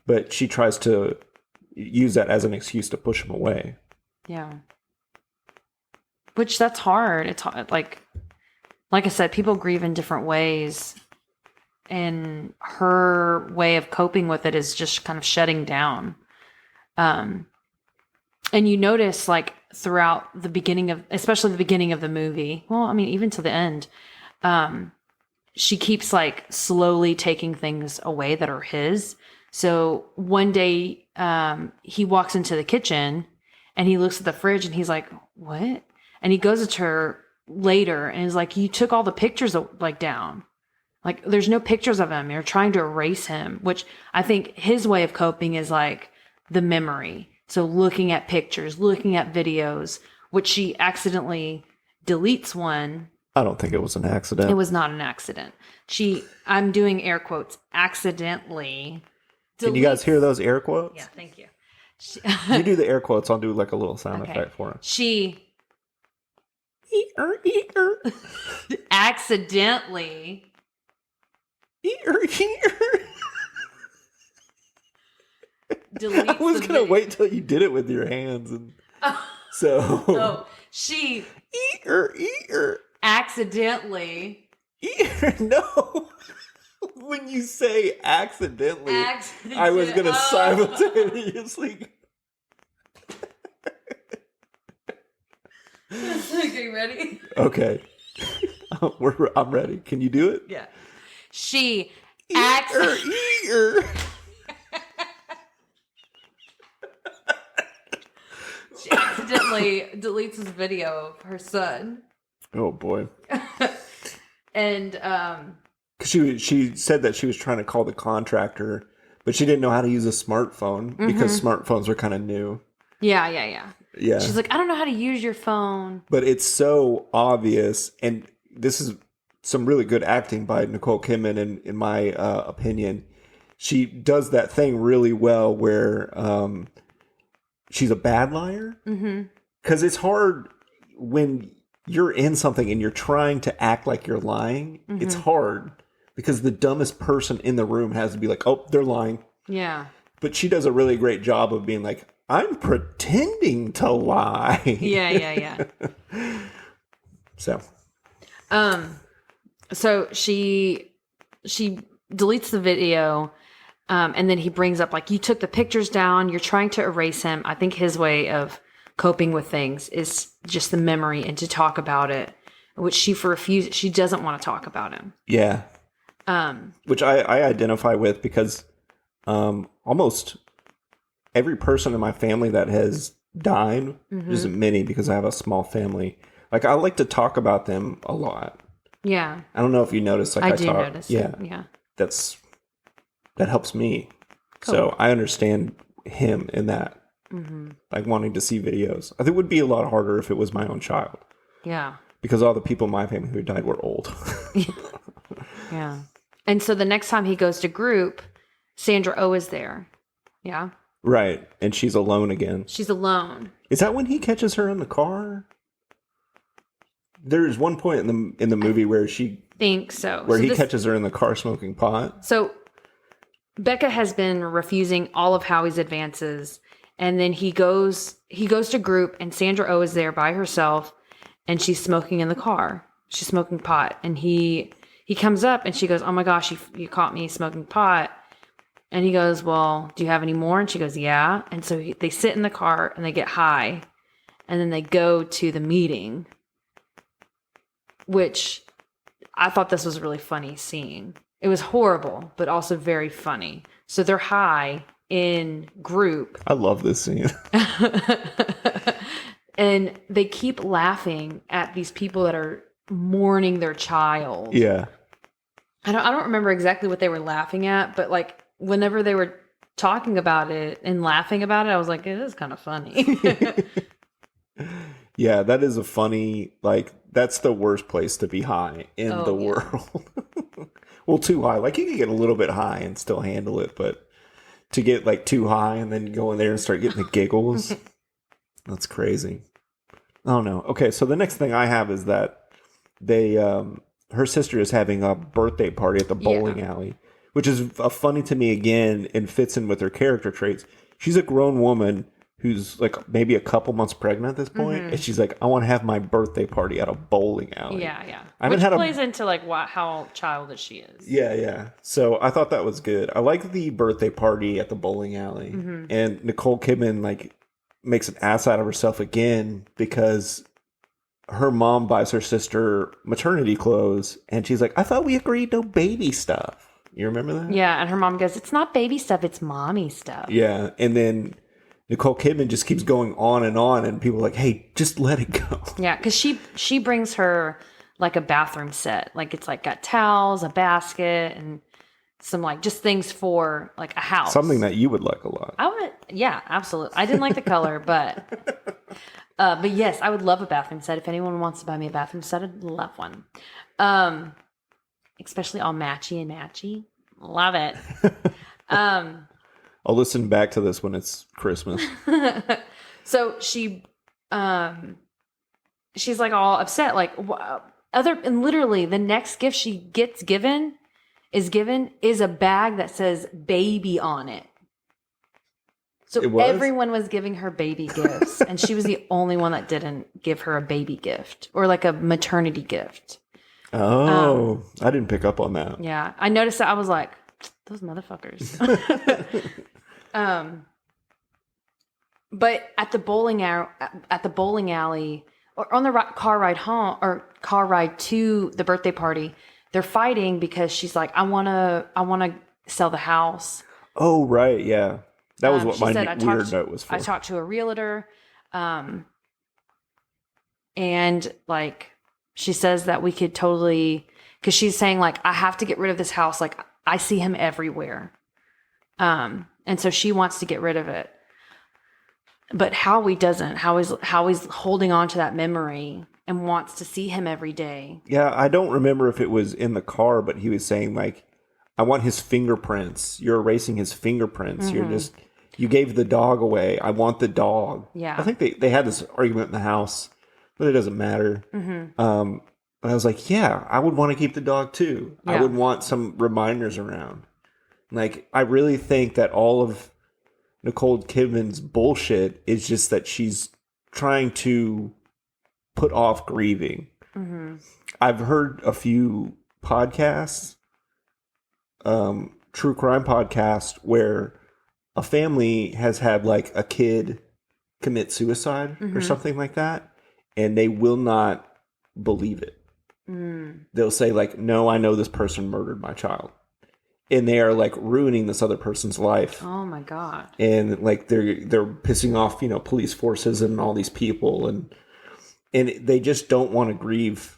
But she tries to use that as an excuse to push him away. Yeah. Which, that's hard. It's hard. Like I said, people grieve in different ways. And her way of coping with it is just kind of shutting down. And you notice, like, throughout the beginning of, especially the beginning of the movie, well, I mean, even to the end, she keeps like slowly taking things away that are his. So one day, he walks into the kitchen and he looks at the fridge and he's like, what? And he goes to her later and is like, you took all the pictures like down. Like, there's no pictures of him. You're trying to erase him, which I think his way of coping is like the memory. So looking at pictures, looking at videos, which she accidentally deletes one. I don't think it was an accident. It was not an accident. I'm doing air quotes, accidentally. Can you guys hear those air quotes? Yeah, thank you. You do the air quotes, I'll do like a little sound effect for him. She accidentally deletes. I was going to wait till you did it with your hands. And so. She accidentally. No. When you say accidentally, I was going to simultaneously. Okay, ready? Okay. I'm ready. Can you do it? Yeah. She She accidentally deletes this video of her son. Oh boy. And she said that she was trying to call the contractor, but she didn't know how to use a smartphone because smartphones were kind of new. Yeah. She's like, I don't know how to use your phone. But it's so obvious, and this is some really good acting by Nicole Kidman, in my opinion. She does that thing really well where she's a bad liar. Because it's hard when you're in something and you're trying to act like you're lying. It's hard. because the dumbest person in the room has to be like, oh, they're lying. Yeah. But she does a really great job of being like, I'm pretending to lie. Yeah. So she deletes the video, and then he brings up, like, you took the pictures down, you're trying to erase him. I think his way of coping with things is just the memory and to talk about it, which she refuses. She doesn't want to talk about him. Yeah. Which I identify with, because almost every person in my family that has died, isn't many because I have a small family, like, I like to talk about them a lot. Yeah. I don't know if you notice. Like, I do notice. Yeah. Yeah. That helps me. Cool. So I understand him in that. Like, wanting to see videos. I think it would be a lot harder if it was my own child. Yeah. Because all the people in my family who died were old. Yeah. And so the next time he goes to group, Sandra Oh is there. Yeah. Right. And she's alone again. She's alone. Is that when he catches her in the car? There's one point in the movie where Think so. Where he catches her in the car smoking pot. So Becca has been refusing all of Howie's advances, and then he goes to group, and Sandra Oh is there by herself, and she's smoking in the car. She's smoking pot, and he comes up, and she goes, "Oh my gosh, you caught me smoking pot." And he goes, "Well, do you have any more?" And she goes, "Yeah." And so they sit in the car and they get high, and then they go to the meeting, which I thought this was a really funny scene. It was horrible, but also very funny. So they're high in group. I love this scene. And they keep laughing at these people that are mourning their child. Yeah. I don't remember exactly what they were laughing at, but like whenever they were talking about it and laughing about it, I was like, it is kind of funny. Yeah, that is a funny, like, that's the worst place to be high in the world. Well, too high. Like, you can get a little bit high and still handle it, but to get, like, too high and then go in there and start getting the giggles, that's crazy. Oh, no. Okay, so the next thing I have is that her sister is having a birthday party at the bowling alley, which is funny to me again and fits in with her character traits. She's a grown woman who's like maybe a couple months pregnant at this point, and she's like, I want to have my birthday party at a bowling alley. Yeah. Which plays into like how childish she is. Yeah. So I thought that was good. I like the birthday party at the bowling alley. And Nicole Kidman like makes an ass out of herself again because her mom buys her sister maternity clothes, and she's like, I thought we agreed no baby stuff. You remember that? Yeah, and her mom goes, it's not baby stuff, it's mommy stuff. Yeah, and then Nicole Kidman just keeps going on, and people are like, hey, just let it go. Yeah, because she brings her like a bathroom set. Like it's like got towels, a basket, and some like just things for like a house. Something that you would like a lot. Yeah, absolutely. I didn't like the color, but yes, I would love a bathroom set. If anyone wants to buy me a bathroom set, I'd love one. Especially all matchy and matchy. Love it. I'll listen back to this when it's Christmas. So she's like all upset, like and literally the next gift she gets given is a bag that says baby on it. So everyone was giving her baby gifts, and she was the only one that didn't give her a baby gift or like a maternity gift. Oh, I didn't pick up on that. Yeah, I noticed that. I was like, those motherfuckers. But at the bowling alley, or on the car ride home or car ride to the birthday party, they're fighting because she's like, I want to sell the house. Oh, right. Yeah. That was what my weird note was for. I talked to a realtor. And like, she says that we could totally, cause she's saying like, I have to get rid of this house. Like I see him everywhere. And so she wants to get rid of it. But Howie doesn't. Howie's holding on to that memory and wants to see him every day. Yeah, I don't remember if it was in the car, but he was saying like, I want his fingerprints. You're erasing his fingerprints. Mm-hmm. You gave the dog away. I want the dog. Yeah. I think they had this argument in the house, but it doesn't matter. Mm-hmm. But I was like, yeah, I would want to keep the dog too. I Yeah. would want some reminders around. Like, I really think that all of Nicole Kidman's bullshit is just that she's trying to put off grieving. Mm-hmm. I've heard a few podcasts, true crime podcasts, where a family has had like a kid commit suicide or something like that, and they will not believe it. They'll say like, no, I know this person murdered my child. And they are like ruining this other person's life. Oh my God. And like they're pissing off, police forces and all these people, and they just don't want to grieve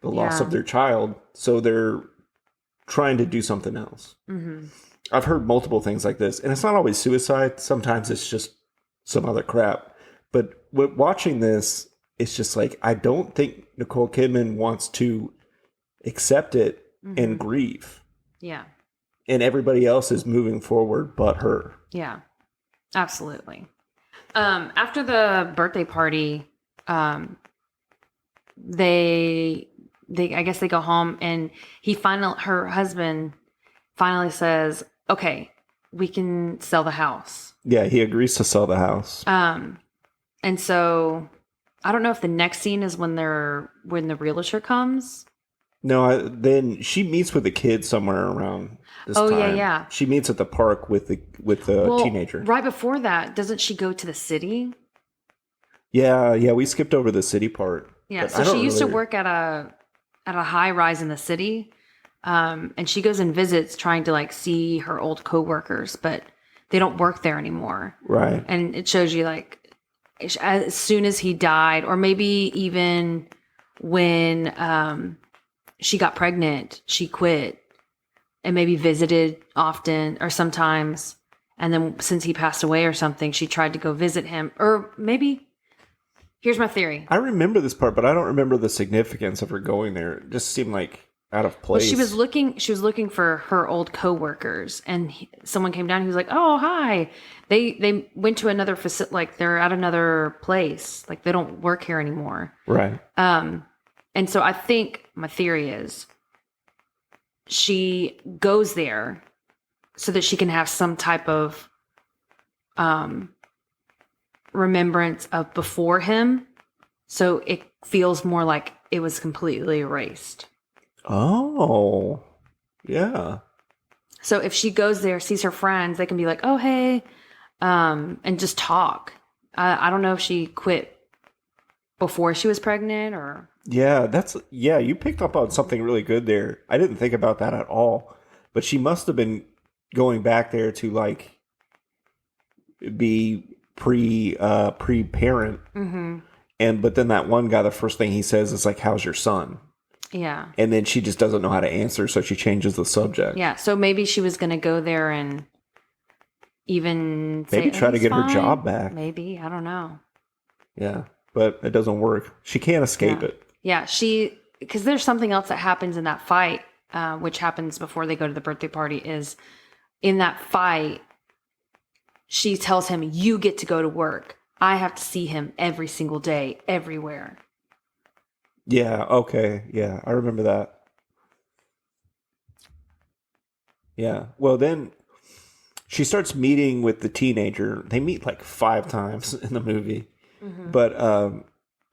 the loss of their child, so they're trying to do something else. Mm-hmm. I've heard multiple things like this, and it's not always suicide. Sometimes it's just some other crap. But watching this, it's just like, I don't think Nicole Kidman wants to accept it and grieve. Yeah. And everybody else is moving forward but her. Yeah. Absolutely. After the birthday party, they I guess they go home, and her husband finally says, okay, we can sell the house. Yeah, he agrees to sell the house. And so I don't know if the next scene is when the realtor comes. No, then she meets with the kid somewhere around this time. Oh, yeah. She meets at the park with the teenager. Right before that, doesn't she go to the city? Yeah, we skipped over the city part. Yeah, so she used to work at a high rise in the city, and she goes and visits, trying to like see her old coworkers, but they don't work there anymore. Right. And it shows you like as soon as he died, or maybe even when she got pregnant, she quit and maybe visited often or sometimes. And then since he passed away or something, she tried to go visit him. Or maybe, here's my theory. I remember this part, but I don't remember the significance of her going there. It just seemed like out of place. Well, she was looking for her old coworkers, and someone came down. He was like, "Oh, hi." They went to another facility, like they're at another place, like they don't work here anymore. Right. And so I think my theory is she goes there so that she can have some type of remembrance of before him, so it feels more like it was completely erased. Oh, yeah. So if she goes there, sees her friends, they can be like, "Oh, hey," and just talk. I don't know if she quit before she was pregnant or... Yeah, you picked up on something really good there. I didn't think about that at all. But she must have been going back there to like be pre-parent. Mm-hmm. But then that one guy, the first thing he says is like, "How's your son?" Yeah. And then she just doesn't know how to answer, so she changes the subject. Yeah, so maybe she was going to go there and even maybe try to get her job back. Maybe, I don't know. Yeah, but it doesn't work. She can't escape it. Yeah, because there's something else that happens in that fight, which happens before they go to the birthday party, is in that fight, she tells him, "You get to go to work. I have to see him every single day, everywhere." Yeah, okay. Yeah, I remember that. Yeah. Well, then she starts meeting with the teenager. They meet like 5 times in the movie. Mm-hmm. But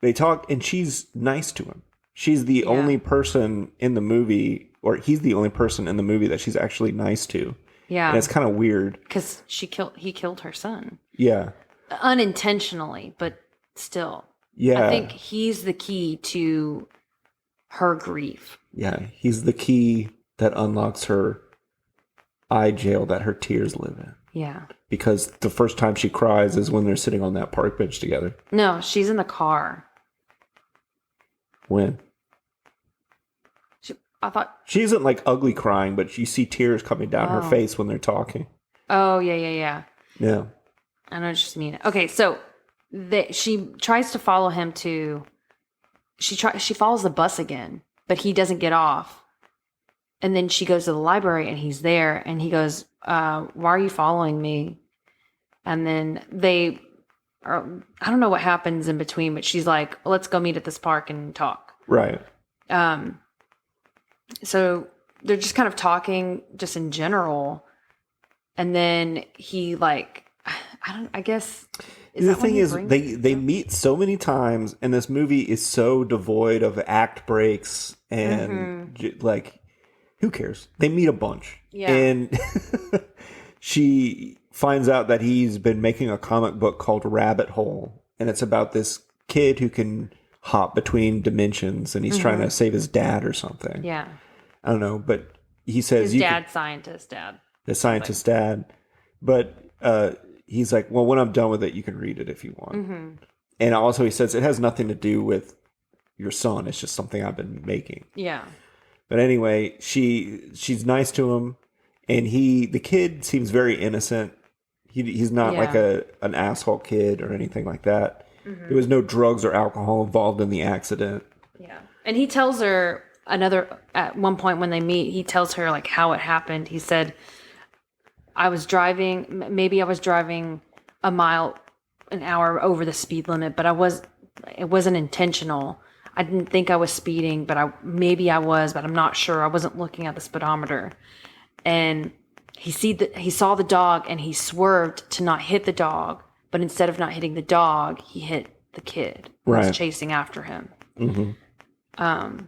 they talk, and she's nice to him. She's the only person in the movie, or he's the only person in the movie that she's actually nice to. Yeah. And it's kind of weird. Because he killed her son. Yeah. Unintentionally, but still. Yeah. I think he's the key to her grief. Yeah. He's the key that unlocks her eye jail that her tears live in. Yeah. Because the first time she cries is when they're sitting on that park bench together. No, she's in the car. When? I thought... She isn't like ugly crying, but you see tears coming down her face when they're talking. Oh, yeah. Yeah. I know what you mean. Okay, so she tries to follow him to... She follows the bus again, but he doesn't get off. And then she goes to the library, and he's there, and he goes, "Why are you following me?" And then I don't know what happens in between, but she's like, "Let's go meet at this park and talk." Right. So they're just kind of talking just in general. And then he I guess. The thing is, they meet so many times, and this movie is so devoid of act breaks and who cares? They meet a bunch. Yeah. And she finds out that he's been making a comic book called Rabbit Hole, and it's about this kid who can hop between dimensions, and he's trying to save his dad or something. Yeah. I don't know, but he says his dad's scientist dad. The scientist dad. But he's like, well, when I'm done with it, you can read it if you want. Mm-hmm. And also he says it has nothing to do with your son. It's just something I've been making. Yeah. But anyway, she's nice to him, and the kid seems very innocent. He's not like an asshole kid or anything like that. Mm-hmm. There was no drugs or alcohol involved in the accident. Yeah. And he tells her at one point when they meet, he tells her like how it happened. He said, maybe I was driving a mile an hour over the speed limit, but it wasn't intentional. I didn't think I was speeding, but maybe I was, but I'm not sure. I wasn't looking at the speedometer. And he saw the dog, and he swerved to not hit the dog, but instead of not hitting the dog, he hit the kid who was chasing after him. Mm-hmm.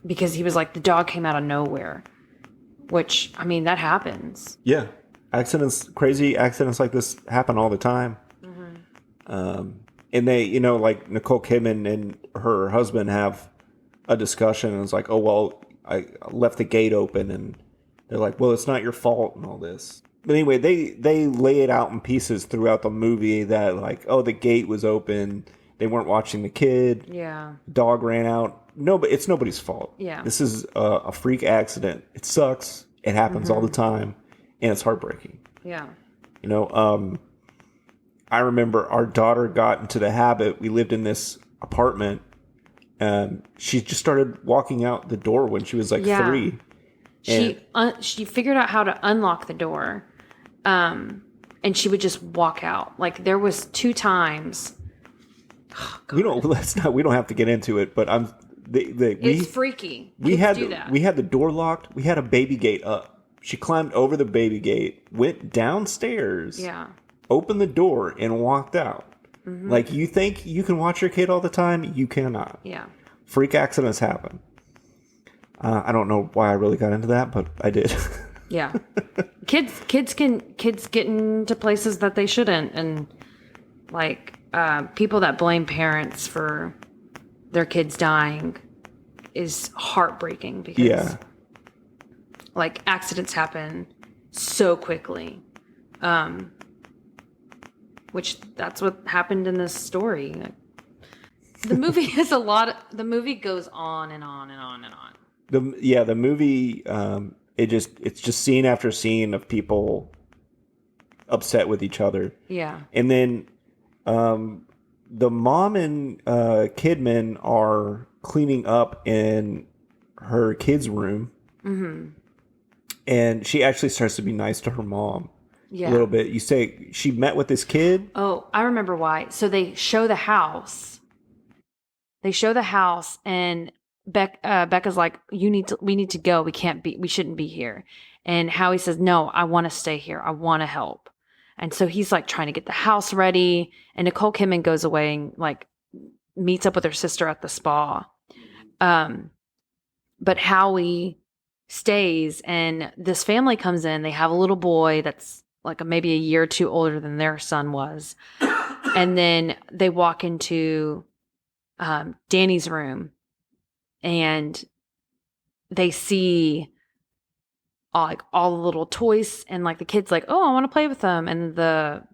Because he was like, the dog came out of nowhere, which, I mean, that happens. Yeah. Crazy accidents like this happen all the time. Mm-hmm. And they, like Nicole Kidman and her husband have a discussion, and it's like, oh, well, I left the gate open, and they're like, well, it's not your fault and all this. But anyway, they lay it out in pieces throughout the movie that like, oh, the gate was open. They weren't watching the kid. Yeah. Dog ran out. No, but it's nobody's fault. Yeah. This is a freak accident. It sucks. It happens all the time, and it's heartbreaking. Yeah. I remember our daughter got into the habit. We lived in this apartment, and she just started walking out the door when she was like 3. She figured out how to unlock the door, and she would just walk out. Like there was 2 times. Oh, we don't have to get into it, but it's freaky. We had the door locked. We had a baby gate up. She climbed over the baby gate, went downstairs, opened the door, and walked out. Mm-hmm. Like, you think you can watch your kid all the time? You cannot. Yeah. Freak accidents happen. I don't know why I really got into that, but I did. Yeah. Kids get into places that they shouldn't, and like people that blame parents for their kids dying is heartbreaking because like accidents happen so quickly. Which that's what happened in this story. The movie has the movie goes on and on and on and on. The movie it's just scene after scene of people upset with each other. Yeah. And then the mom and Kidman are cleaning up in her kid's room. Mm-hmm. And she actually starts to be nice to her mom. Yeah. A little bit. You say she met with this kid? Oh, I remember why. So they show the house. And Becca's like, we need to go. We shouldn't be here. And Howie says, no, I want to stay here. I want to help. And so he's like trying to get the house ready. And Nicole Kidman goes away and like meets up with her sister at the spa. But Howie stays, and this family comes in. They have a little boy that's like maybe a year or 2 older than their son was. And then they walk into Danny's room, and they see all the little toys, and like the kid's like, oh, I want to play with them. And the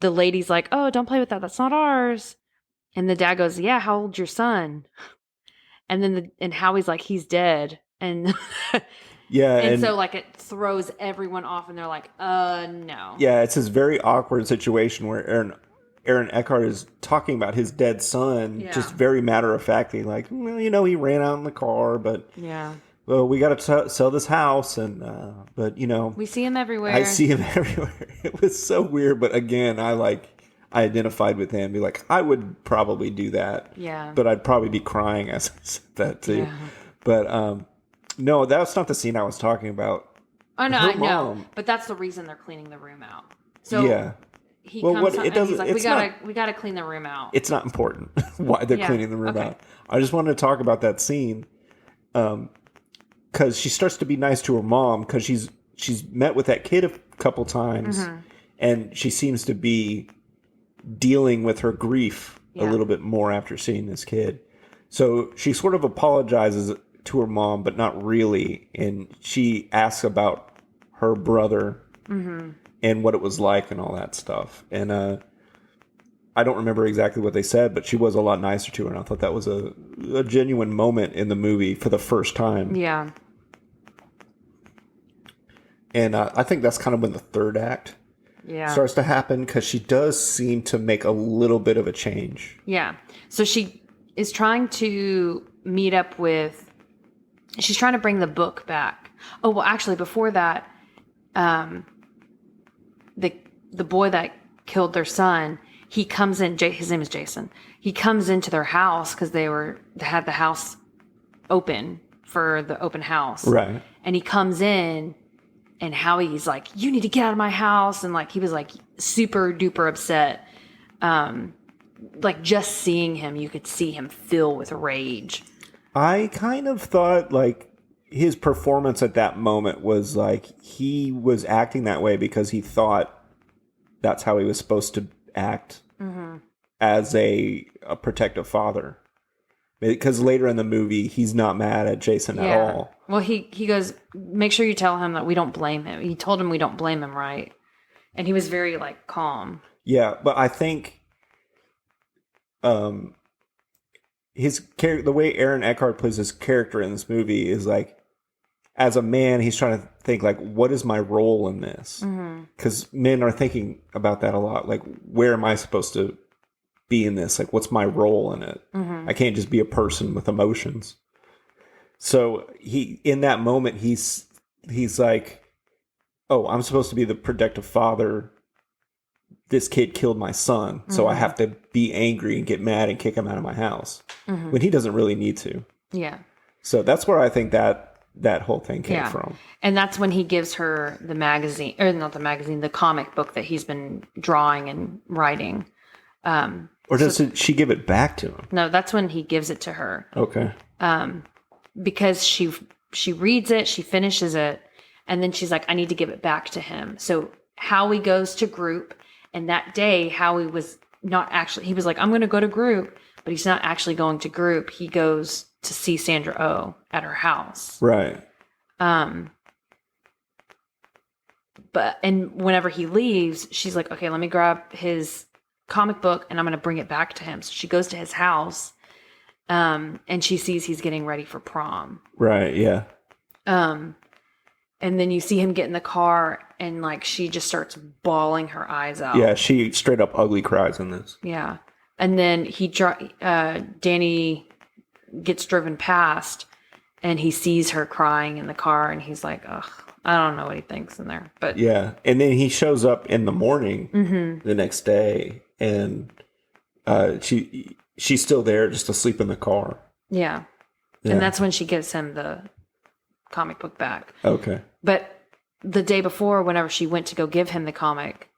lady's like, oh, don't play with that. That's not ours. And the dad goes, yeah, how old's your son? And then and Howie's like, he's dead. And yeah, and so like it throws everyone off, and they're like, no. Yeah, it's this very awkward situation where Aaron Eckhart is talking about his dead son, just very matter of factly, like, well, he ran out in the car, but well, we got to sell this house, and but we see him everywhere. I see him everywhere. It was so weird, but again, I I identified with him. Be like, I would probably do that. Yeah. But I'd probably be crying as I said that too. Yeah. But no, that's not the scene I was talking about. Oh no, Her I know, mom- but that's the reason they're cleaning the room out. So yeah. he Well, comes what- home it and doesn't- he's like, it's we gotta clean the room out. It's not important why they're Yeah, cleaning the room okay. out. I just wanted to talk about that scene because she starts to be nice to her mom because she's met with that kid a couple times, Mm-hmm. and she seems to be dealing with her grief a Yeah. little bit more after seeing this kid. So she sort of apologizes to her mom, but not really, and she asks about her brother Mm-hmm. and what it was like and all that stuff. And I don't remember exactly what they said, but she was a lot nicer to her, and I thought that was a genuine moment in the movie for the first time. Yeah. And I think that's kind of when the third act Yeah. starts to happen, because she does seem to make a little bit of a change. Yeah. So she is trying to meet up with. She's trying to bring the book back. Oh well, actually, before that, the boy that killed their son, he comes in. His name is Jason. He comes into their house because they had the house open for the open house, Right. and he comes in, and Howie's like, "You need to get out of my house," and like he was like super duper upset. Like just seeing him, you could see him fill with rage. I kind of thought like his performance at that moment was like he was acting that way because he thought that's how he was supposed to act as a protective father. Because later in the movie, he's not mad at Jason at all. Well, he goes, make sure you tell him that we don't blame him. He told him we don't blame him, right? And he was very like calm. Yeah, but I think his character, the way Aaron Eckhart plays his character in this movie is like, as a man, he's trying to think like, what is my role in this? Because men are thinking about that a lot. Like, where am I supposed to be in this? Like, what's my role in it? I can't just be a person with emotions. So in that moment, he's like, oh, I'm supposed to be the protective father. This kid killed my son, so I have to be angry and get mad and kick him out of my house when he doesn't really need to. Yeah. So that's where I think that whole thing came from. And that's when he gives her the magazine, or not the magazine, the comic book that he's been drawing and writing. Or does she give it back to him? No, that's when he gives it to her. Okay. Because she reads it, she finishes it, and then she's like, I need to give it back to him. So Howie goes to group, and that day Howie was not actually, he was like, I'm going to go to group, but he's not actually going to group. He goes to see Sandra Oh at her house. Right. And whenever he leaves, she's like, okay, let me grab his comic book and I'm going to bring it back to him. So she goes to his house, and she sees he's getting ready for prom. Right. Yeah. And then you see him get in the car, and like she just starts bawling her eyes out. Yeah. She straight up ugly cries in this. Yeah. And then Danny gets driven past, and he sees her crying in the car, and he's like, ugh, I don't know what he thinks in there. But Yeah. And then he shows up in the morning the next day, and she's still there, just asleep in the car. yeah. Yeah. And that's when she gives him the comic book back. Okay. But the day before, whenever she went to go give him the comic,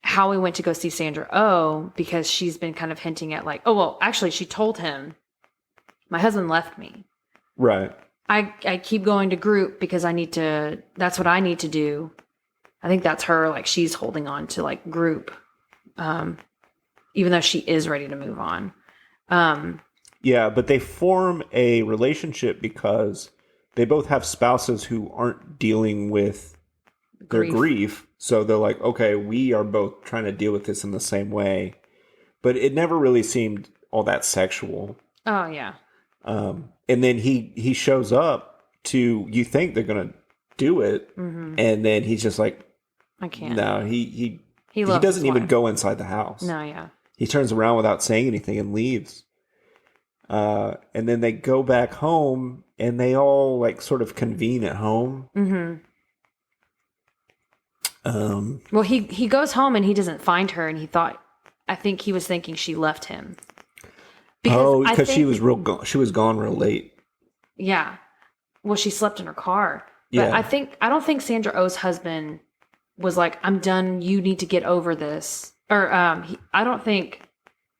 Howie went to go see Sandra Oh because she's been kind of hinting at like, oh, well, actually, she told him, my husband left me. Right. I keep going to group because that's what I need to do. I think that's her, like she's holding on to like group, even though she is ready to move on. Yeah, but they form a relationship because they both have spouses who aren't dealing with their grief. So they're like, okay, we are both trying to deal with this in the same way. But it never really seemed all that sexual. Oh, yeah. And then he shows up to, you think they're going to do it. And then he's just like, I can't. no, he loves doesn't his even wife. go inside the house. No, yeah. He turns around without saying anything and leaves. And then they go back home, and they all like sort of convene at home. Well, he goes home and he doesn't find her, and he thought I think he was thinking she left him. Because she was she was gone real late. Yeah. Well, she slept in her car. But Yeah. I don't think Sandra Oh's husband was like, I'm done. You need to get over this. Or I don't think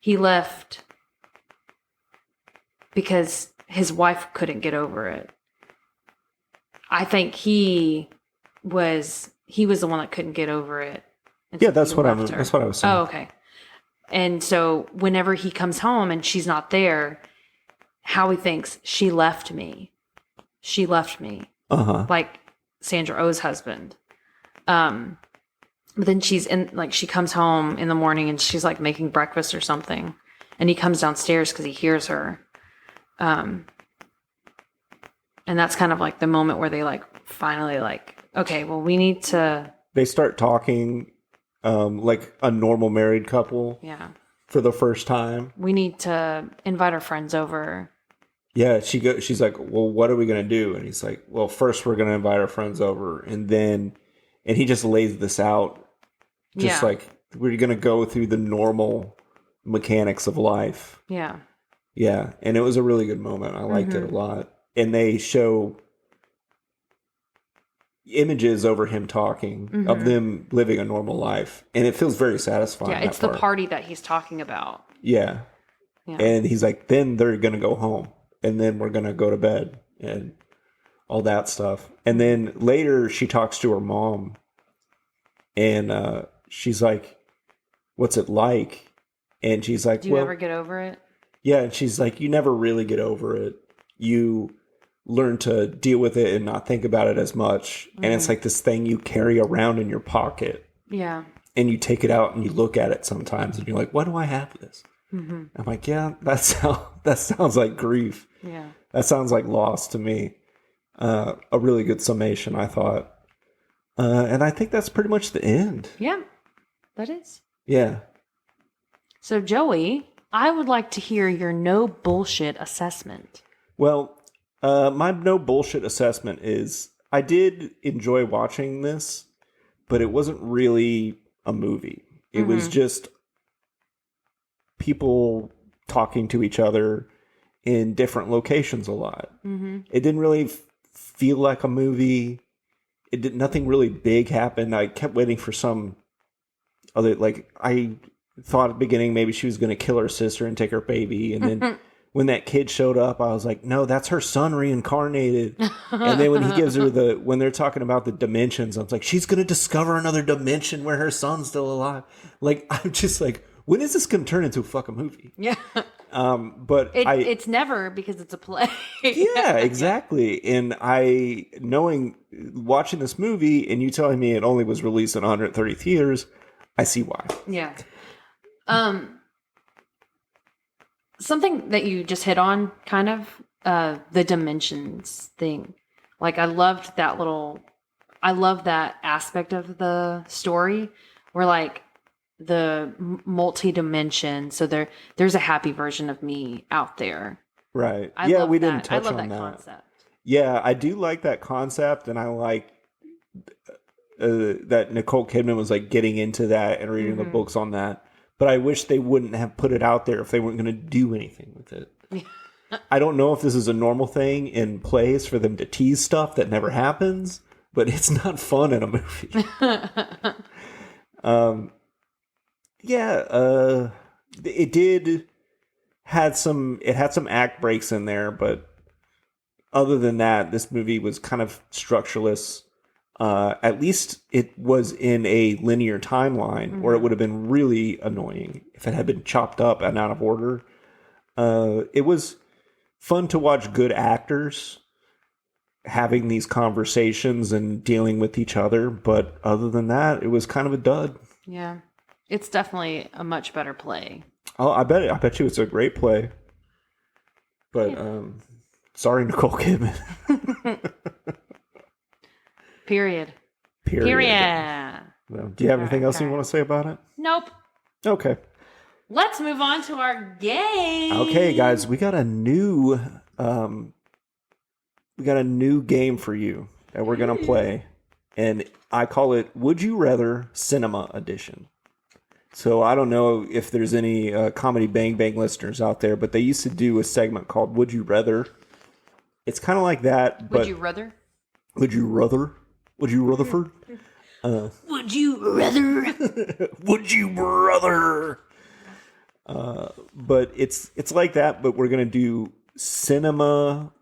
he left because his wife couldn't get over it. I think he was the one that couldn't get over it. Yeah, that's what I was saying. Oh, okay. And so whenever he comes home and she's not there, Howie thinks she left me. She left me. Like Sandra Oh's husband. But then she comes home in the morning and she's like making breakfast or something. And he comes downstairs because he hears her. And that's kind of like the moment where they like finally like, okay, well, we need to. They start talking like a normal married couple. Yeah. For the first time. We need to invite our friends over. Yeah, she's like, well, what are we going to do? And he's like, well, first we're going to invite our friends over. And he just lays this out. Just like, we're going to go through the normal mechanics of life. Yeah. Yeah. And it was a really good moment. I liked it a lot. And they show images over him talking of them living a normal life. And it feels very satisfying. Yeah, it's the party that he's talking about. Yeah. And he's like, then they're going to go home. And then we're going to go to bed and all that stuff. And then later she talks to her mom. And she's like, what's it like? And she's like, do you ever get over it? Yeah. And she's like, you never really get over it. You learn to deal with it and not think about it as much. And it's like this thing you carry around in your pocket. Yeah. And you take it out and you look at it sometimes and you're like, why do I have this? I'm like, yeah, that sounds like grief. Yeah. That sounds like loss to me. A really good summation, I thought. And I think that's pretty much the end. Yeah, that is. Yeah. So, Joey, I would like to hear your no bullshit assessment. Well, my no bullshit assessment is I did enjoy watching this, but it wasn't really a movie. It was just people talking to each other in different locations a lot. It didn't really feel like a movie. Nothing really big happened. I kept waiting for some other, like, I thought at the beginning maybe she was going to kill her sister and take her baby. And then when that kid showed up, I was like, no, that's her son reincarnated. And then when he gives her when they're talking about the dimensions, I was like, she's going to discover another dimension where her son's still alive. Like, I'm just like, when is this going to turn into a fucking movie? Yeah. But it's never, because it's a play. Yeah, exactly. And watching this movie and you telling me it only was released in 130 theaters, I see why. Yeah. Something that you just hit on, kind of, the dimensions thing. Like, I love that aspect of the story where, like, the multi-dimension. So there's a happy version of me out there. Right. We didn't touch on that. Concept. Yeah, I do like that concept, and I like that Nicole Kidman was like getting into that and reading the books on that. But I wish they wouldn't have put it out there if they weren't going to do anything with it. I don't know if this is a normal thing in plays for them to tease stuff that never happens, but it's not fun in a movie. It had some act breaks in there, but other than that, this movie was kind of structureless. At least it was in a linear timeline, or it would have been really annoying if it had been chopped up and out of order. It was fun to watch good actors having these conversations and dealing with each other, but other than that, it was kind of a dud. Yeah, it's definitely a much better play. Oh, I bet you it's a great play. But sorry, Nicole Kidman. Period. Well, do you have anything else you want to say about it? Nope. Okay. Let's move on to our game. Okay, guys, we got a new game for you that we're gonna play, and I call it "Would You Rather Cinema Edition." So I don't know if there's any Comedy Bang Bang listeners out there, but they used to do a segment called Would You Rather? It's kind of like that, but... Would you rather? Would you rather? Would you Rutherford? Would you rather? Would you rather? But it's like that, but we're going to do cinema.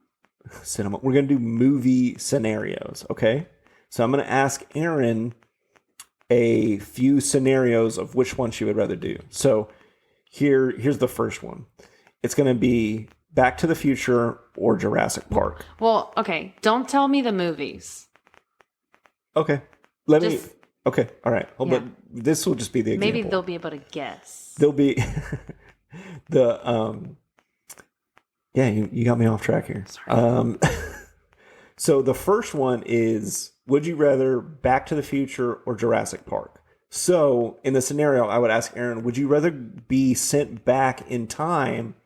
We're going to do movie scenarios, okay? So I'm going to ask Erin a few scenarios of which one she would rather do. So here's the first one. It's going to be Back to the Future or Jurassic Park. Well, okay. Don't tell me the movies. Okay. Okay. All right. Hold on. This will just be the example. Maybe they'll be able to guess. There'll be yeah, you got me off track here. Sorry. So the first one is, would you rather Back to the Future or Jurassic Park? So in the scenario, I would ask Erin, would you rather be sent back in time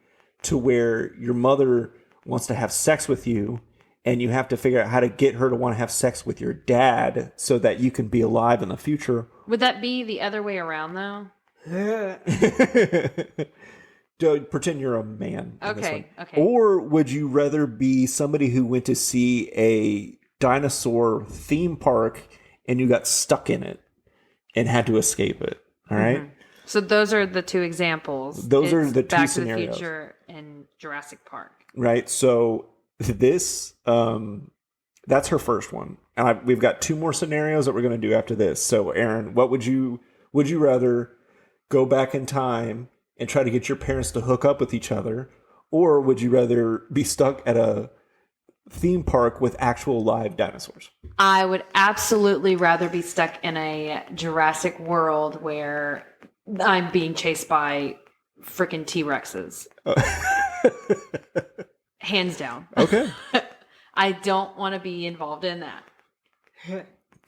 to where your mother wants to have sex with you and you have to figure out how to get her to want to have sex with your dad so that you can be alive in the future? Would that be the other way around, though? Don't pretend you're a man. Okay. Or would you rather be somebody who went to see a dinosaur theme park and you got stuck in it and had to escape it? All right. Mm-hmm. So those are the two examples. Those are the two Back scenarios. to the Future and Jurassic Park. Right. So this, that's her first one. And we've got two more scenarios that we're going to do after this. So Erin, would you rather go back in time and try to get your parents to hook up with each other? Or would you rather be stuck at a theme park with actual live dinosaurs? I would absolutely rather be stuck in a Jurassic World where I'm being chased by freaking T-Rexes. Hands down. Okay. I don't want to be involved in that.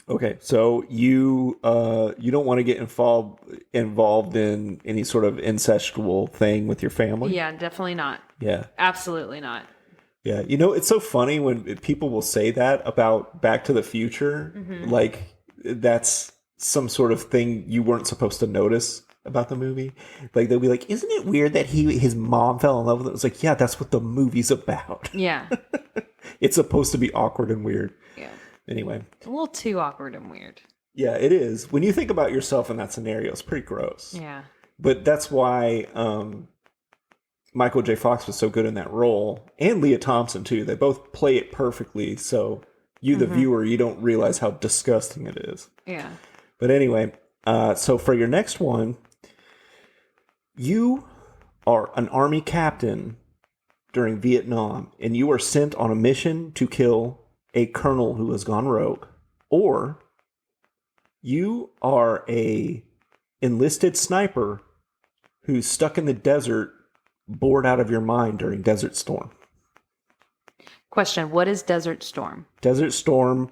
Okay, so you don't want to get involved in any sort of incestual thing with your family? Yeah, definitely not. Yeah. Absolutely not. Yeah. You know, it's so funny when people will say that about Back to the Future. Mm-hmm. Like, that's some sort of thing you weren't supposed to notice about the movie. Like, they'll be like, isn't it weird that his mom fell in love with it? It's like, yeah, that's what the movie's about. Yeah. It's supposed to be awkward and weird. Yeah. Anyway. A little too awkward and weird. Yeah, it is. When you think about yourself in that scenario, it's pretty gross. Yeah. But that's why Michael J. Fox was so good in that role. And Leah Thompson, too. They both play it perfectly. So you, the viewer, you don't realize how disgusting it is. Yeah. But anyway, so for your next one, you are an army captain during Vietnam, and you are sent on a mission to kill a colonel who has gone rogue. Or you are a enlisted sniper who's stuck in the desert, bored out of your mind during Desert Storm. Question, what is Desert Storm? Desert Storm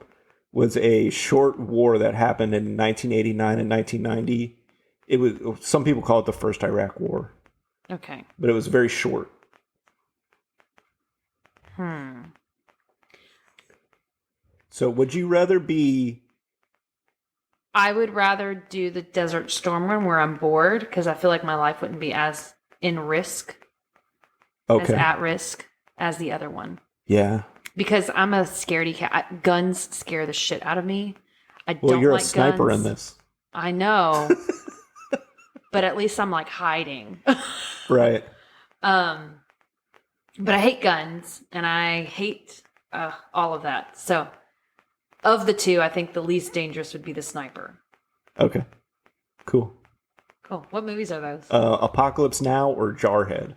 was a short war that happened in 1989 and 1990. It was, some people call it the first Iraq War. Okay. But it was very short. So would you rather be... I would rather do the Desert Storm one where I'm bored because I feel like my life wouldn't be as in risk, as at risk as the other one. Yeah. Because I'm a scaredy cat. Guns scare the shit out of me. Well, you're like a sniper guns. in this. I know. But at least I'm like hiding. Right. But I hate guns and I hate all of that. So of the two, I think the least dangerous would be the sniper. Okay. Cool. Cool. What movies are those? Apocalypse Now or Jarhead.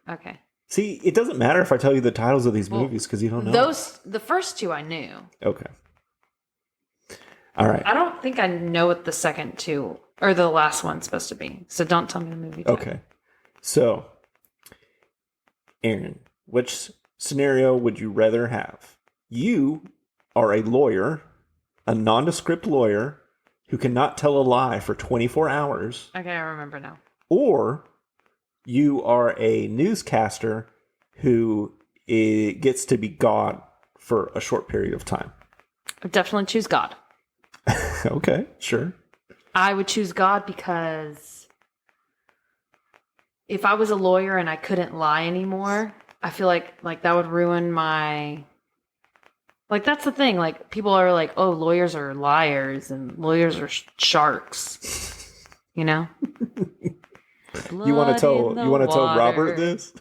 Okay. See, it doesn't matter if I tell you the titles of these movies because you don't know. The first two I knew. Okay. All right. I don't think I know what the second two or the last one's supposed to be. So don't tell me the movie. Okay. So, Aaron, which scenario would you rather have? You are a lawyer, a nondescript lawyer who cannot tell a lie for 24 hours. Okay, I remember now. Or you are a newscaster who gets to be God for a short period of time. I definitely choose God. Okay, sure. I would choose God because if I was a lawyer and I couldn't lie anymore, I feel like that would ruin my... Like, that's the thing. Like, people are like, oh, lawyers are liars and lawyers are sharks. You know? You want to tell Robert this?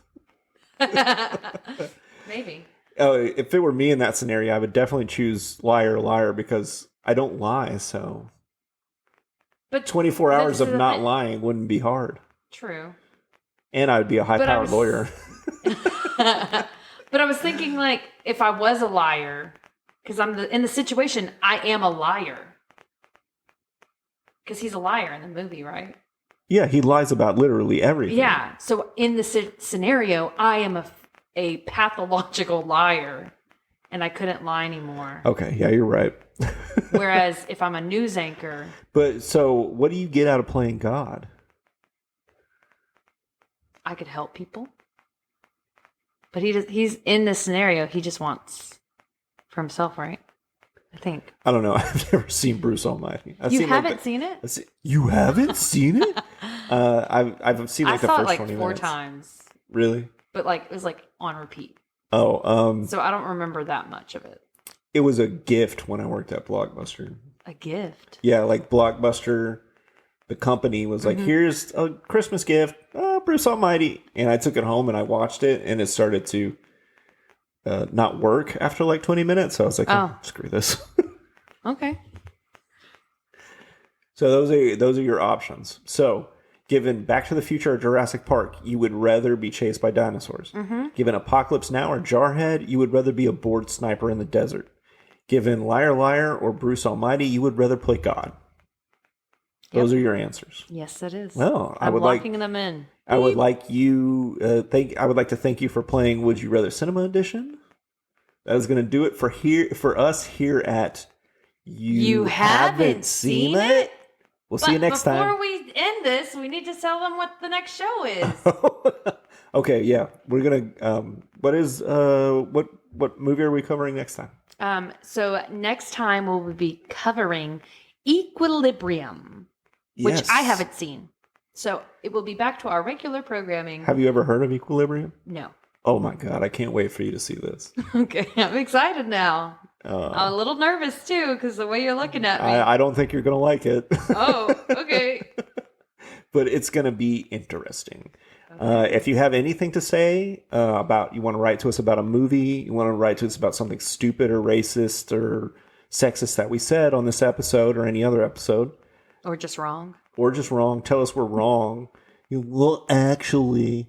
Maybe. Oh, if it were me in that scenario, I would definitely choose liar because I don't lie. So, but 24 hours of not lying wouldn't be hard. True. And I would be a high-powered lawyer. But I was thinking, like, if I was a liar, because in the situation, I am a liar. Because he's a liar in the movie, right? Yeah, he lies about literally everything. Yeah. So in the scenario, I am a pathological liar, and I couldn't lie anymore. Okay, yeah, you're right. Whereas if I'm a news anchor... But, so, what do you get out of playing God? I could help people. But he's in this scenario, he just wants for himself, right? I think. I don't know. I've never seen Bruce Almighty. You haven't seen it? You haven't seen it? I've seen like the first 20 minutes. I saw it like 4 times. Really? But it was like on repeat. Oh, so I don't remember that much of it. It was a gift when I worked at Blockbuster. A gift? Yeah, like Blockbuster, the company was like, here's a Christmas gift, Bruce Almighty. And I took it home and I watched it and it started to not work after like 20 minutes. So I was like, oh screw this. Okay. So those are your options. So given Back to the Future or Jurassic Park, you would rather be chased by dinosaurs. Given Apocalypse Now or Jarhead, you would rather be a bored sniper in the desert. Given Liar Liar or Bruce Almighty, you would rather play God. Those are your answers. Yes, it is. Well, I'm locking them in. I would like to thank you for playing Would You Rather Cinema Edition. That is going to do it for us here at You Haven't Seen It? We'll see you next time. Before we end this, we need to tell them what the next show is. Okay, yeah. We're going to what movie are we covering next time? So next time we'll be covering Equilibrium, which I haven't seen. So it will be back to our regular programming. Have you ever heard of Equilibrium? No. Oh my God, I can't wait for you to see this. Okay, I'm excited now. I'm a little nervous too, because the way you're looking at me. I don't think you're going to like it. Oh, okay. But it's going to be interesting. Okay. If you have anything to say you want to write to us about a movie, you want to write to us about something stupid or racist or sexist that we said on this episode or any other episode. Or just wrong. Tell us we're wrong. If you want to actually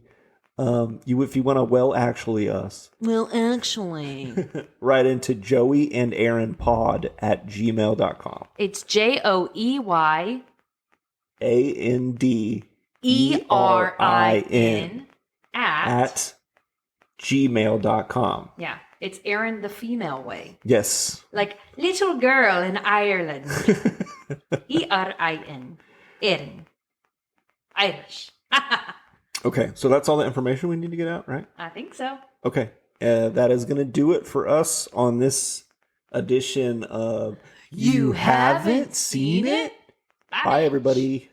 us. Well, actually. Write into joeyanderinpod at gmail.com. It's JOEY ANDERIN at gmail.com. Yeah. It's Erin the female way. Yes. Like little girl in Ireland. ERIN. Erin. Irish. Okay, so that's all the information we need to get out, right? I think so. Okay. That is going to do it for us on this edition of You Haven't Seen It? Bye, everybody.